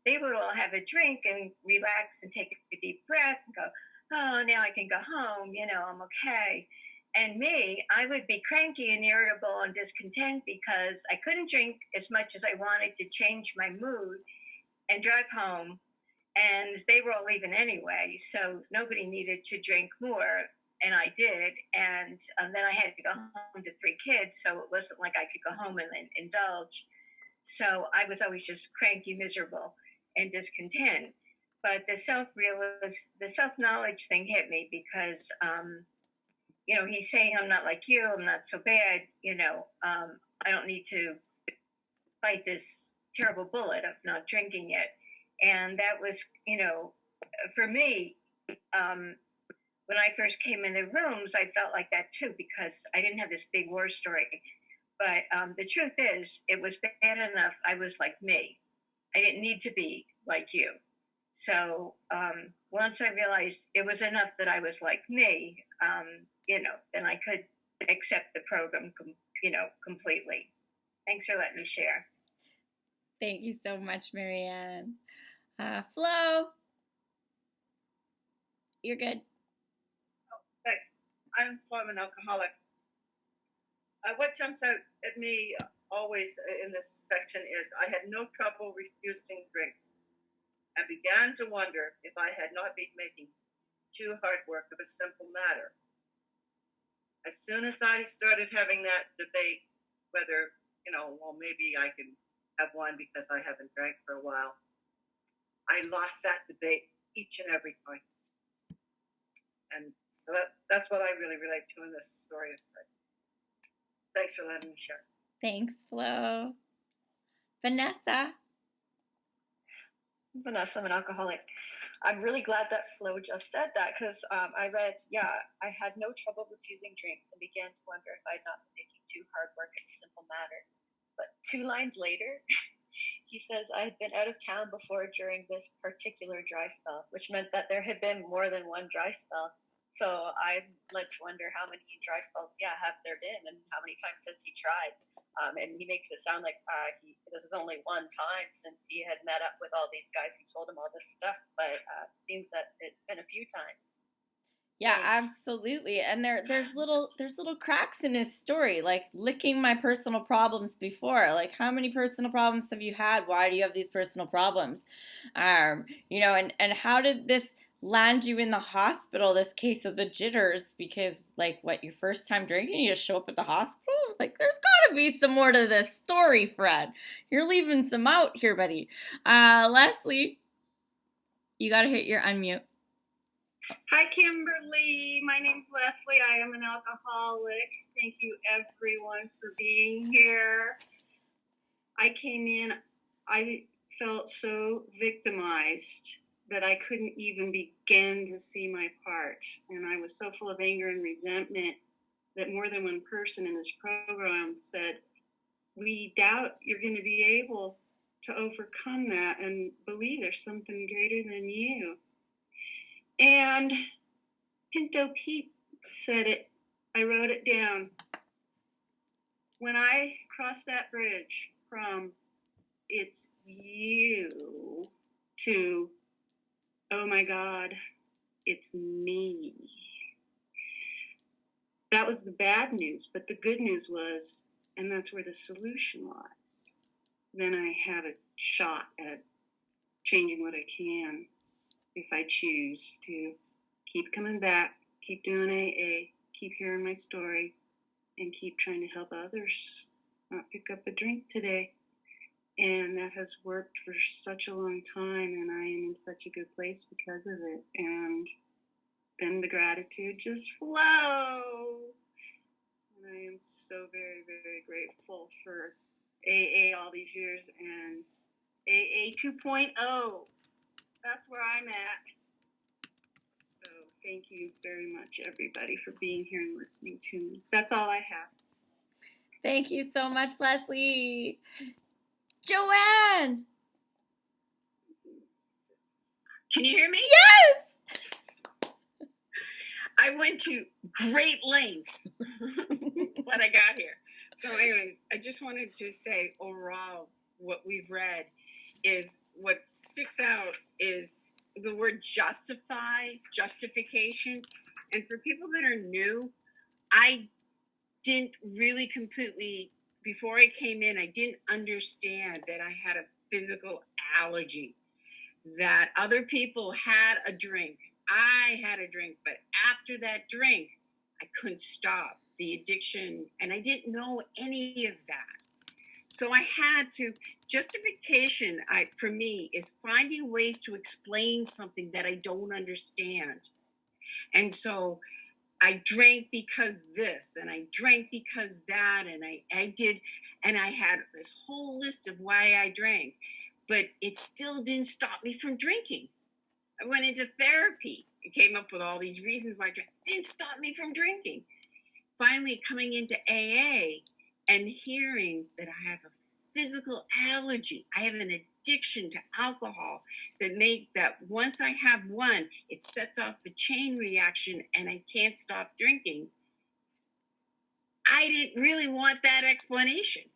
they would all have a drink and relax and take a deep breath and go, oh, now I can go home, you know, I'm okay. And me, I would be cranky and irritable and discontent because I couldn't drink as much as I wanted to change my mood and drive home. And they were all leaving anyway, so nobody needed to drink more, and I did. And then I had to go home to 3 kids, so it wasn't like I could go home and then indulge. So I was always just cranky, miserable, and discontent. But the self-knowledge thing hit me because, you know, he's saying, I'm not like you, I'm not so bad, you know, I don't need to fight this terrible bullet of not drinking yet. And that was, you know, for me, when I first came in the rooms, I felt like that too, because I didn't have this big war story. But the truth is, it was bad enough I was like me. I didn't need to be like you. So once I realized it was enough that I was like me, you know, then I could accept the program, you know, completely. Thanks for letting me share. Thank you so much, Marianne. Flo, you're good. Oh, thanks. I'm an alcoholic. What jumps out at me always in this section is I had no trouble refusing drinks. I began to wonder if I had not been making too hard work of a simple matter. As soon as I started having that debate, whether, well, maybe I can have one because I haven't drank for a while, I lost that debate each and every time. And so that's what I really relate to in this story. Thanks for letting me share. Thanks, Flo. Vanessa. Vanessa, I'm an alcoholic. I'm really glad that Flo just said that because I read, I had no trouble refusing drinks and began to wonder if I'd not been making too hard work of a simple matter. But 2 lines later, he says I had been out of town before during this particular dry spell, which meant that there had been more than one dry spell. So I'm led to wonder how many dry spells, have there been, and how many times has he tried? And he makes it sound like this is only one time since he had met up with all these guys who told him all this stuff, but it seems that it's been a few times. Yeah, absolutely. And there's little cracks in his story, like licking my personal problems before. Like, how many personal problems have you had? Why do you have these personal problems? And how did this land you in the hospital, this case of the jitters? Because, like, what, your first time drinking, you just show up at the hospital? Like, there's got to be some more to this story, Fred. You're leaving some out here, buddy. Leslie, you got to hit your unmute. Hi, Kimberly. My name's Leslie. I am an alcoholic. Thank you, everyone, for being here. I came in, I felt so victimized that I couldn't even begin to see my part. And I was so full of anger and resentment that more than one person in this program said, we doubt you're going to be able to overcome that and believe there's something greater than you. And Pinto Pete said it. I wrote it down. When I crossed that bridge from it's you to, oh my God, it's me. That was the bad news, but the good news was, and that's where the solution lies. Then I have a shot at changing what I can. If I choose to keep coming back, keep doing AA, keep hearing my story, and keep trying to help others not pick up a drink today. And that has worked for such a long time, and I am in such a good place because of it. And then the gratitude just flows. And I am so very, very grateful for AA all these years and AA 2.0. That's where I'm at. So thank you very much, everybody, for being here and listening to me. That's all I have. Thank you so much, Leslie. Joanne! Can you hear me? Yes! I went to great lengths when I got here. So anyways, I just wanted to say overall what we've read is what sticks out is the word justification. And for people that are new, I didn't really completely, before I came in, I didn't understand that I had a physical allergy, that other people had a drink. I had a drink, but after that drink, I couldn't stop the addiction, and I didn't know any of that. So I had to, justification for me is finding ways to explain something that I don't understand. And so I drank because this, and I drank because that, and I did, and I had this whole list of why I drank, but it still didn't stop me from drinking. I went into therapy and came up with all these reasons why I drank. It didn't stop me from drinking. Finally, coming into AA and hearing that I have a physical allergy, I have an addiction to alcohol that once I have one, it sets off a chain reaction and I can't stop drinking. I didn't really want that explanation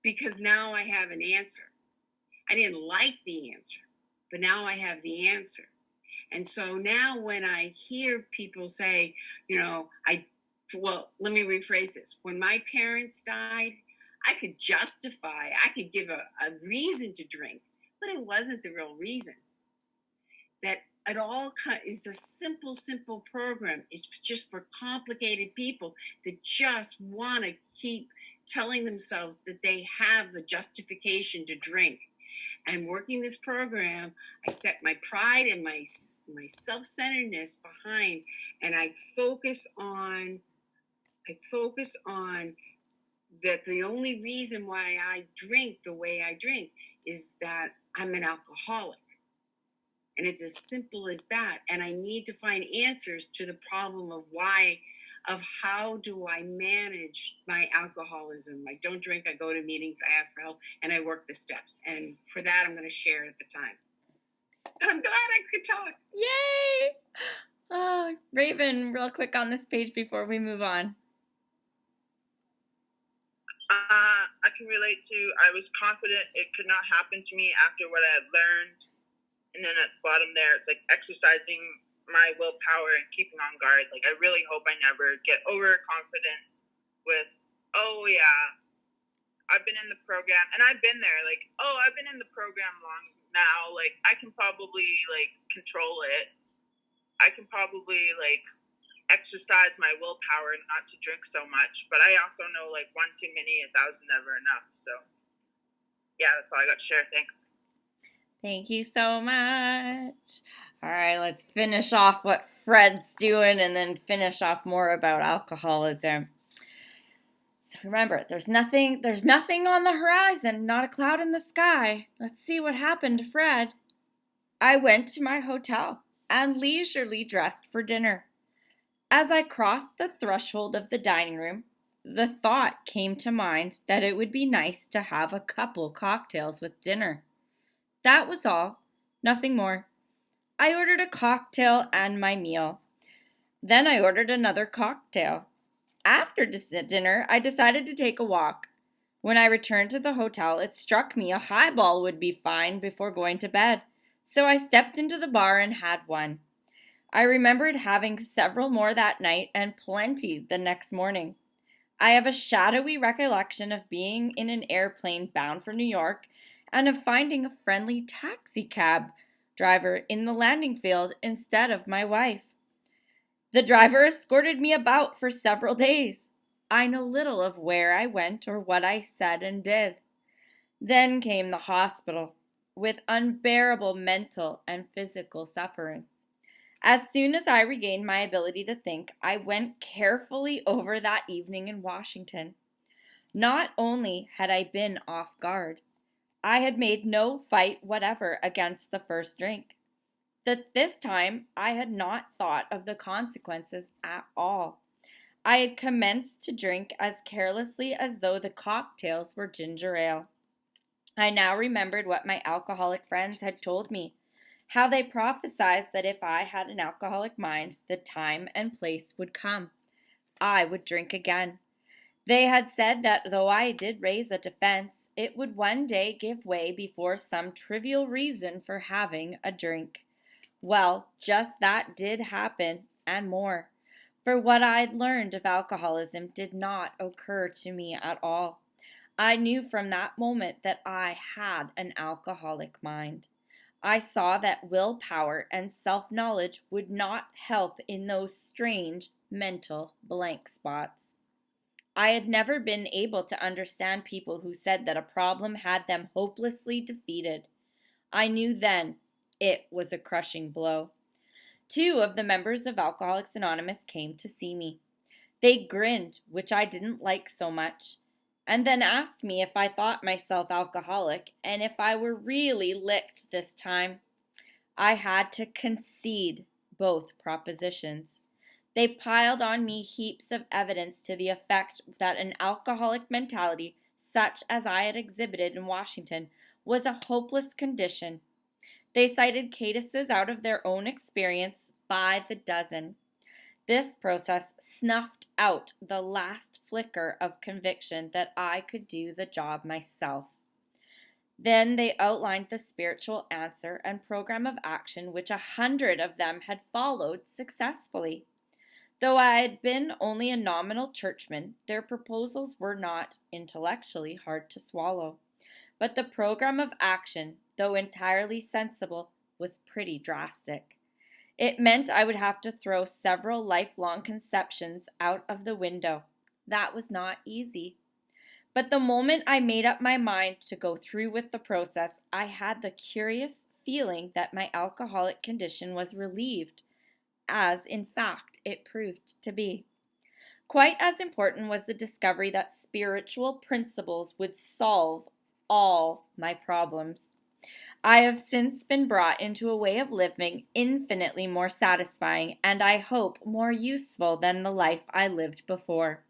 because now I have an answer. I didn't like the answer, but now I have the answer. And so now when I hear people say, let me rephrase this. When my parents died, I could give a reason to drink, but it wasn't the real reason. That it all is a simple program. It's just for complicated people that just want to keep telling themselves that they have the justification to drink. And working this program, I set my pride and my self-centeredness behind, and I focus on that the only reason why I drink the way I drink is that I'm an alcoholic. And it's as simple as that. And I need to find answers to the problem of how do I manage my alcoholism. I don't drink, I go to meetings, I ask for help, and I work the steps. And for that, I'm going to share at the time. And I'm glad I could talk. Yay! Oh, Raven, real quick on this page before we move on. I can relate to, I was confident it could not happen to me after what I had learned. And then at the bottom there, it's like exercising my willpower and keeping on guard. Like, I really hope I never get overconfident with, oh yeah, I've been in the program, and I've been there, like, oh, I've been in the program long now, like, I can probably, like, control it. I can probably, like, exercise my willpower not to drink so much. But I also know, like, one too many, 1,000 never enough. So, yeah, that's all I got to share. Thanks. Thank you so much. All right, let's finish off what Fred's doing and then finish off more about alcoholism. So remember, there's nothing on the horizon, not a cloud in the sky. Let's see what happened to Fred. I went to my hotel and leisurely dressed for dinner. As I crossed the threshold of the dining room, the thought came to mind that it would be nice to have a couple cocktails with dinner. That was all, nothing more. I ordered a cocktail and my meal. Then I ordered another cocktail. After dinner, I decided to take a walk. When I returned to the hotel, it struck me a highball would be fine before going to bed, so I stepped into the bar and had one. I remembered having several more that night and plenty the next morning. I have a shadowy recollection of being in an airplane bound for New York and of finding a friendly taxi cab driver in the landing field instead of my wife. The driver escorted me about for several days. I know little of where I went or what I said and did. Then came the hospital, with unbearable mental and physical suffering. As soon as I regained my ability to think, I went carefully over that evening in Washington. Not only had I been off guard, I had made no fight whatever against the first drink. This time, I had not thought of the consequences at all. I had commenced to drink as carelessly as though the cocktails were ginger ale. I now remembered what my alcoholic friends had told me, how they prophesied that if I had an alcoholic mind, the time and place would come. I would drink again. They had said that though I did raise a defense, it would one day give way before some trivial reason for having a drink. Well, just that did happen, and more. For what I had learned of alcoholism did not occur to me at all. I knew from that moment that I had an alcoholic mind. I saw that willpower and self-knowledge would not help in those strange mental blank spots. I had never been able to understand people who said that a problem had them hopelessly defeated. I knew then it was a crushing blow. 2 of the members of Alcoholics Anonymous came to see me. They grinned, which I didn't like so much, and then asked me if I thought myself alcoholic and if I were really licked this time. I had to concede both propositions. They piled on me heaps of evidence to the effect that an alcoholic mentality, such as I had exhibited in Washington, was a hopeless condition. They cited cases out of their own experience by the dozen. This process snuffed out the last flicker of conviction that I could do the job myself. Then they outlined the spiritual answer and program of action which 100 of them had followed successfully. Though I had been only a nominal churchman, their proposals were not intellectually hard to swallow. But the program of action, though entirely sensible, was pretty drastic. It meant I would have to throw several lifelong conceptions out of the window. That was not easy. But the moment I made up my mind to go through with the process, I had the curious feeling that my alcoholic condition was relieved, as in fact it proved to be. Quite as important was the discovery that spiritual principles would solve all my problems. I have since been brought into a way of living infinitely more satisfying and I hope more useful than the life I lived before.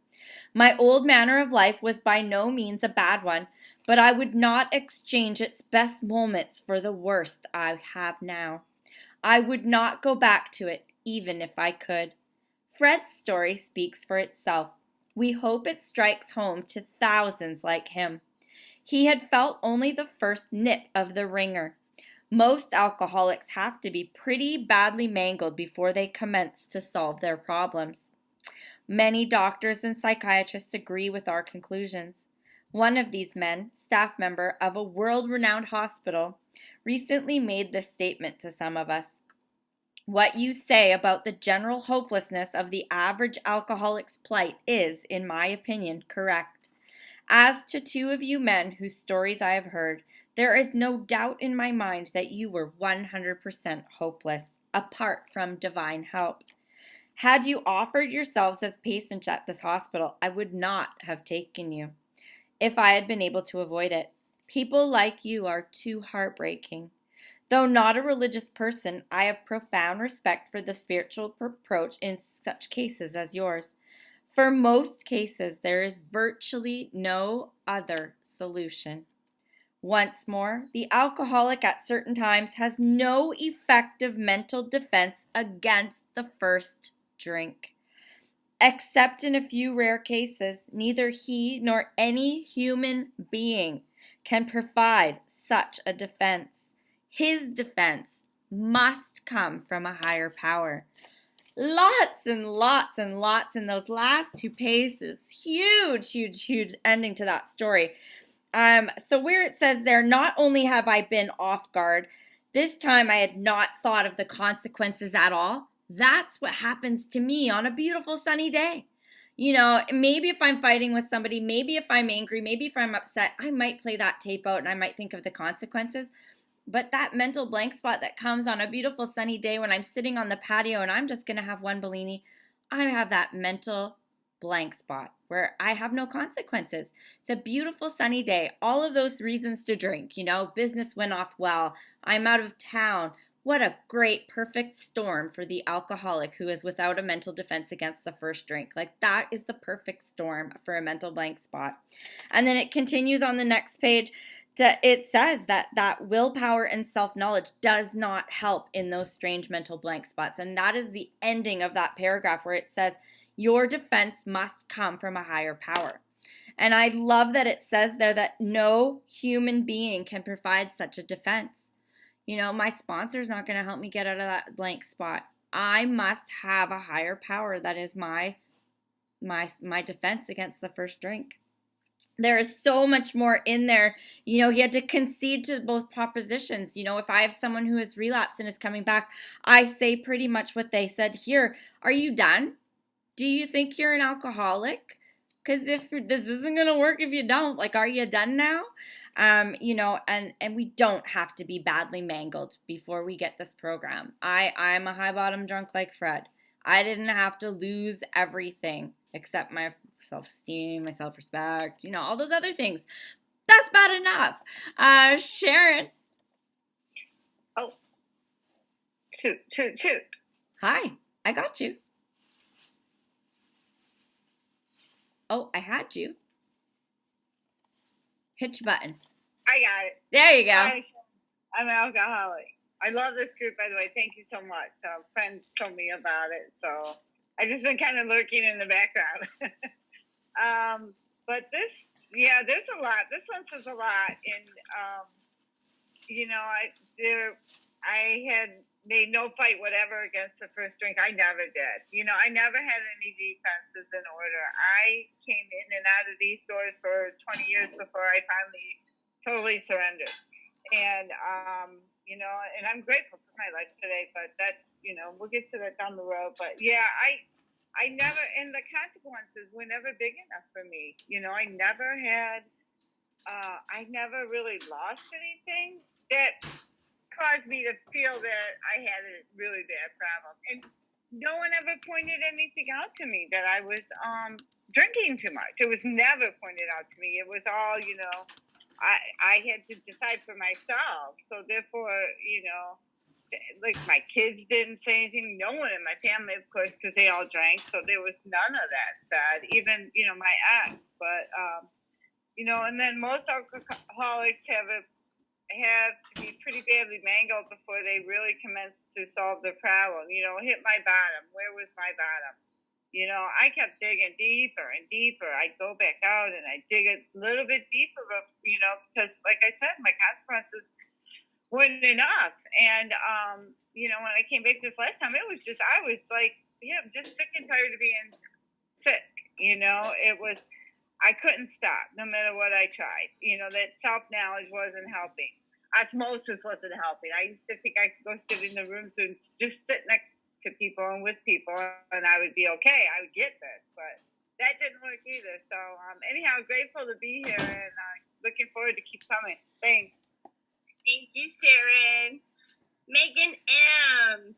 My old manner of life was by no means a bad one, but I would not exchange its best moments for the worst I have now. I would not go back to it, even if I could. Fred's story speaks for itself. We hope it strikes home to thousands like him. He had felt only the first nip of the ringer. Most alcoholics have to be pretty badly mangled before they commence to solve their problems. Many doctors and psychiatrists agree with our conclusions. One of these men, staff member of a world-renowned hospital, recently made this statement to some of us. What you say about the general hopelessness of the average alcoholic's plight is, in my opinion, correct. As to two of you men whose stories I have heard, there is no doubt in my mind that you were 100% hopeless, apart from divine help. Had you offered yourselves as patients at this hospital, I would not have taken you, if I had been able to avoid it. People like you are too heartbreaking. Though not a religious person, I have profound respect for the spiritual approach in such cases as yours. For most cases, there is virtually no other solution. Once more, the alcoholic at certain times has no effective mental defense against the first drink. Except in a few rare cases, neither he nor any human being can provide such a defense. His defense must come from a higher power. Lots and lots and lots in those last two pages. Huge, huge, huge ending to that story. So where it says there, not only have I been off guard, this time I had not thought of the consequences at all. That's what happens to me on a beautiful sunny day. You know, maybe if I'm fighting with somebody, maybe if I'm angry, maybe if I'm upset, I might play that tape out and I might think of the consequences. But that mental blank spot that comes on a beautiful sunny day when I'm sitting on the patio and I'm just going to have one Bellini, I have that mental blank spot where I have no consequences. It's a beautiful sunny day. All of those reasons to drink, you know, business went off well. I'm out of town. What a great, perfect storm for the alcoholic who is without a mental defense against the first drink. Like that is the perfect storm for a mental blank spot. And then it continues on the next page. It says that willpower and self-knowledge does not help in those strange mental blank spots. And that is the ending of that paragraph where it says, your defense must come from a higher power. And I love that it says there that no human being can provide such a defense. You know, my sponsor's not going to help me get out of that blank spot. I must have a higher power that is my defense against the first drink. There is so much more in there. You know, he had to concede to both propositions. You know, if I have someone who has relapsed and is coming back, I say pretty much what they said here. Are you done? Do you think you're an alcoholic? Because if this isn't going to work if you don't, like, are you done now? You know, and we don't have to be badly mangled before we get this program. I'm a high bottom drunk like Fred. I didn't have to lose everything except my self-esteem, my self-respect, you know, all those other things. That's bad enough. Sharon. Oh, shoot. Hi, I got you. Oh, I had you. Hit your button. I got it. There you go. Hi, I'm an alcoholic. I love this group, by the way. Thank you so much. A friend told me about it, so I just been kind of lurking in the background. But this, yeah, there's a lot. This one says a lot, and you know, I had made no fight whatever against the first drink. I never did. You know, I never had any defenses in order. I came in and out of these doors for 20 years before I finally totally surrendered. And you know, and I'm grateful for my life today, but that's, you know, we'll get to that down the road. But yeah, I never, and the consequences were never big enough for me. You know, I never really lost anything that caused me to feel that I had a really bad problem. And no one ever pointed anything out to me that I was drinking too much. It was never pointed out to me. It was all, you know, I had to decide for myself. So therefore, you know, like my kids didn't say anything. No one in my family, of course, because they all drank. So there was none of that said. Even, you know, my ex. But you know, and then most alcoholics have to be pretty badly mangled before they really commence to solve their problem. You know, hit my bottom. Where was my bottom? You know, I kept digging deeper and deeper. I'd go back out and I'd dig a little bit deeper, you know, because like I said, my consequences weren't enough. And, you know, when I came back this last time, I was like, yeah, I'm just sick and tired of being sick. You know, I couldn't stop no matter what I tried. You know, that self-knowledge wasn't helping. Osmosis wasn't helping. I used to think I could go sit in the rooms and just sit next to people and with people and I would be okay. I would get this, but that didn't work either. So anyhow, grateful to be here and looking forward to keep coming. Thanks. Thank you, Sharon. Megan M.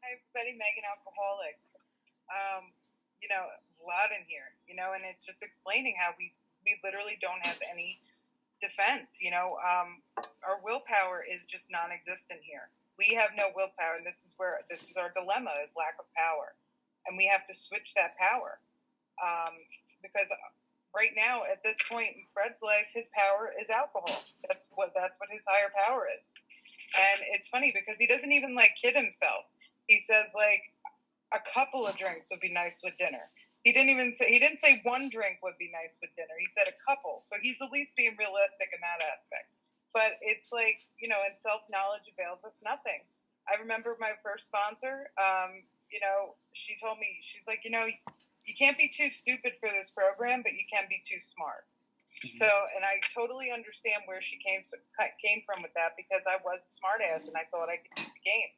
Hi, everybody. Megan, alcoholic. You know, a lot in here, you know, and it's just explaining how we literally don't have any defense, you know. Our willpower is just non-existent here. We have no willpower, and this is our dilemma, is lack of power. And we have to switch that power. Because right now, at this point in Fred's life, his power is alcohol. That's what his higher power is. And it's funny because he doesn't even kid himself. He says a couple of drinks would be nice with dinner. He didn't say one drink would be nice with dinner. He said a couple. So he's at least being realistic in that aspect. But it's you know, and self-knowledge avails us nothing. I remember my first sponsor, you know, she told me, she's like, you know, you can't be too stupid for this program, but you can be too smart. So, and I totally understand where she came from with that, because I was a smart ass and I thought I could beat the game.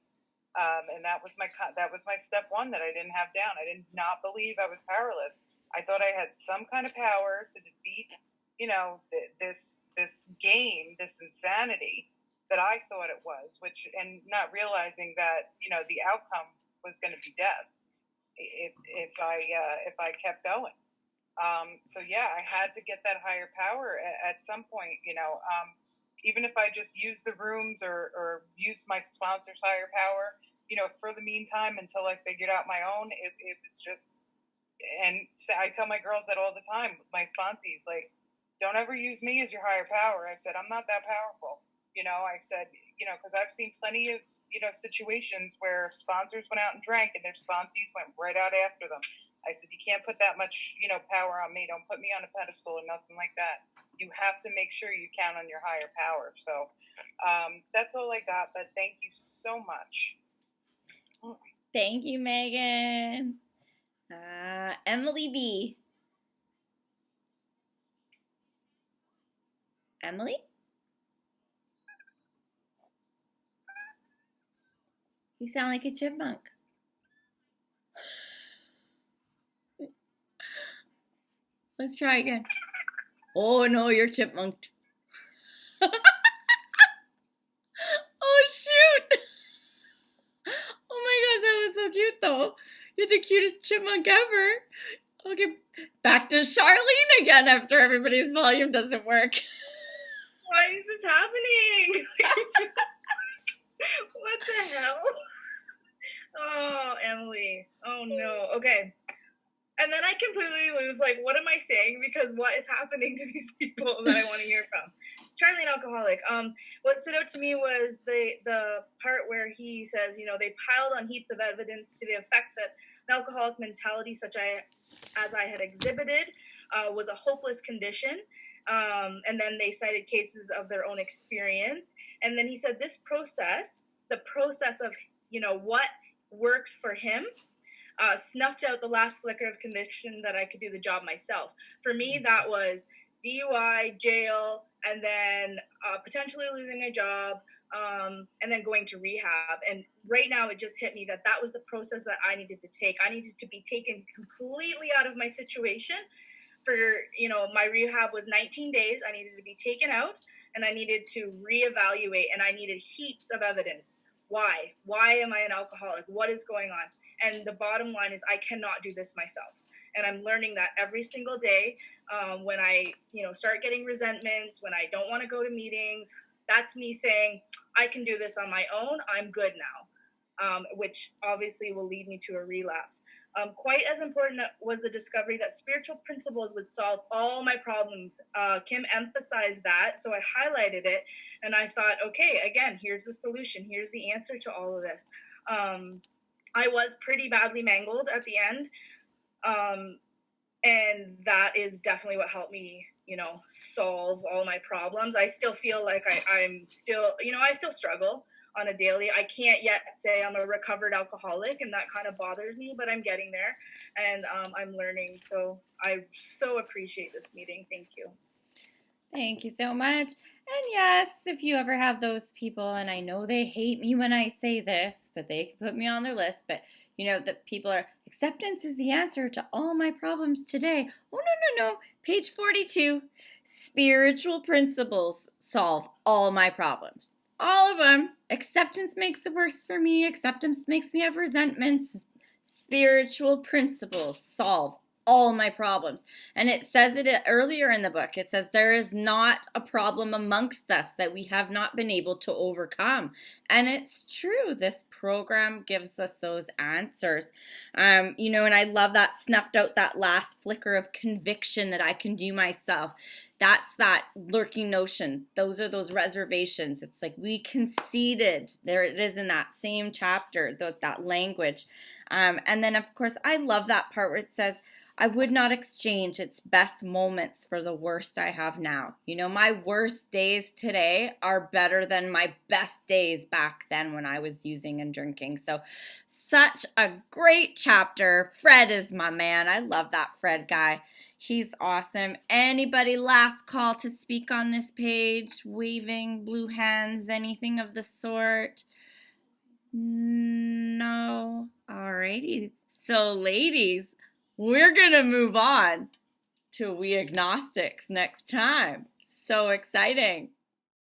And that was my step one that I didn't have down. I did not believe I was powerless. I thought I had some kind of power to defeat, you know, this game, this insanity that I thought it was, and not realizing that, you know, the outcome was going to be death if I kept going. So yeah, I had to get that higher power at some point, you know. Even if I just used the rooms or used my sponsor's higher power, you know, for the meantime, until I figured out my own, it was just, and I tell my girls that all the time, my sponsees, don't ever use me as your higher power. I said, I'm not that powerful. You know, I said, you know, because I've seen plenty of, you know, situations where sponsors went out and drank and their sponsees went right out after them. I said, you can't put that much, you know, power on me. Don't put me on a pedestal or nothing like that. You have to make sure you count on your higher power. So that's all I got, but thank you so much. Thank you, Megan. Emily B. Emily? You sound like a chipmunk. Let's try again. Oh no, you're chipmunked. Oh shoot! Oh my gosh, that was so cute though. You're the cutest chipmunk ever. Okay, back to Charlene again after everybody's volume doesn't work. Why is this happening? What the hell? Oh, Emily. Oh no. Okay. And then I completely lose, what am I saying? Because what is happening to these people that I want to hear from? Charlie and Alcoholic. What stood out to me was the part where he says, you know, they piled on heaps of evidence to the effect that an alcoholic mentality such as I had exhibited was a hopeless condition. And then they cited cases of their own experience. And then he said this process, the process of, you know, what worked for him, snuffed out the last flicker of conviction that I could do the job myself. For me, that was DUI, jail, and then potentially losing my job, and then going to rehab. And right now it just hit me that that was the process that I needed to take. I needed to be taken completely out of my situation. For, my rehab was 19 days. I needed to be taken out, and I needed to reevaluate, and I needed heaps of evidence. Why am I an alcoholic? What is going on? And the bottom line is I cannot do this myself. And I'm learning that every single day. When I start getting resentments, when I don't want to go to meetings, that's me saying I can do this on my own. I'm good now, which obviously will lead me to a relapse. Quite as important was the discovery that spiritual principles would solve all my problems. Kim emphasized that, so I highlighted it, and I thought, okay, again, here's the solution. Here's the answer to all of this. I was pretty badly mangled at the end, and that is definitely what helped me, solve all my problems. I still feel like I'm still, I still struggle on a daily. I can't yet say I'm a recovered alcoholic, and that kind of bothers me, but I'm getting there, and I'm learning. So I so appreciate this meeting. Thank you. Thank you so much. And yes, if you ever have those people, and I know they hate me when I say this, but they can put me on their list, but that people are, acceptance is the answer to all my problems today. Oh, no. Page 42, spiritual principles solve all my problems. All of them. Acceptance makes it worse for me. Acceptance makes me have resentments. Spiritual principles solve all my problems. And it says it earlier in the book. It says there is not a problem amongst us that we have not been able to overcome. And it's true. This program gives us those answers. And I love that snuffed out that last flicker of conviction that I can do myself. That's that lurking notion. Those are those reservations. It's like we conceded. There it is in that same chapter, that language. And then, of course, I love that part where it says, I would not exchange its best moments for the worst I have now. My worst days today are better than my best days back then when I was using and drinking. So such a great chapter. Fred is my man. I love that Fred guy. He's awesome. Anybody last call to speak on this page? Waving, blue hands, anything of the sort? No. Alrighty. So ladies, we're going to move on to We Agnostics next time. So exciting.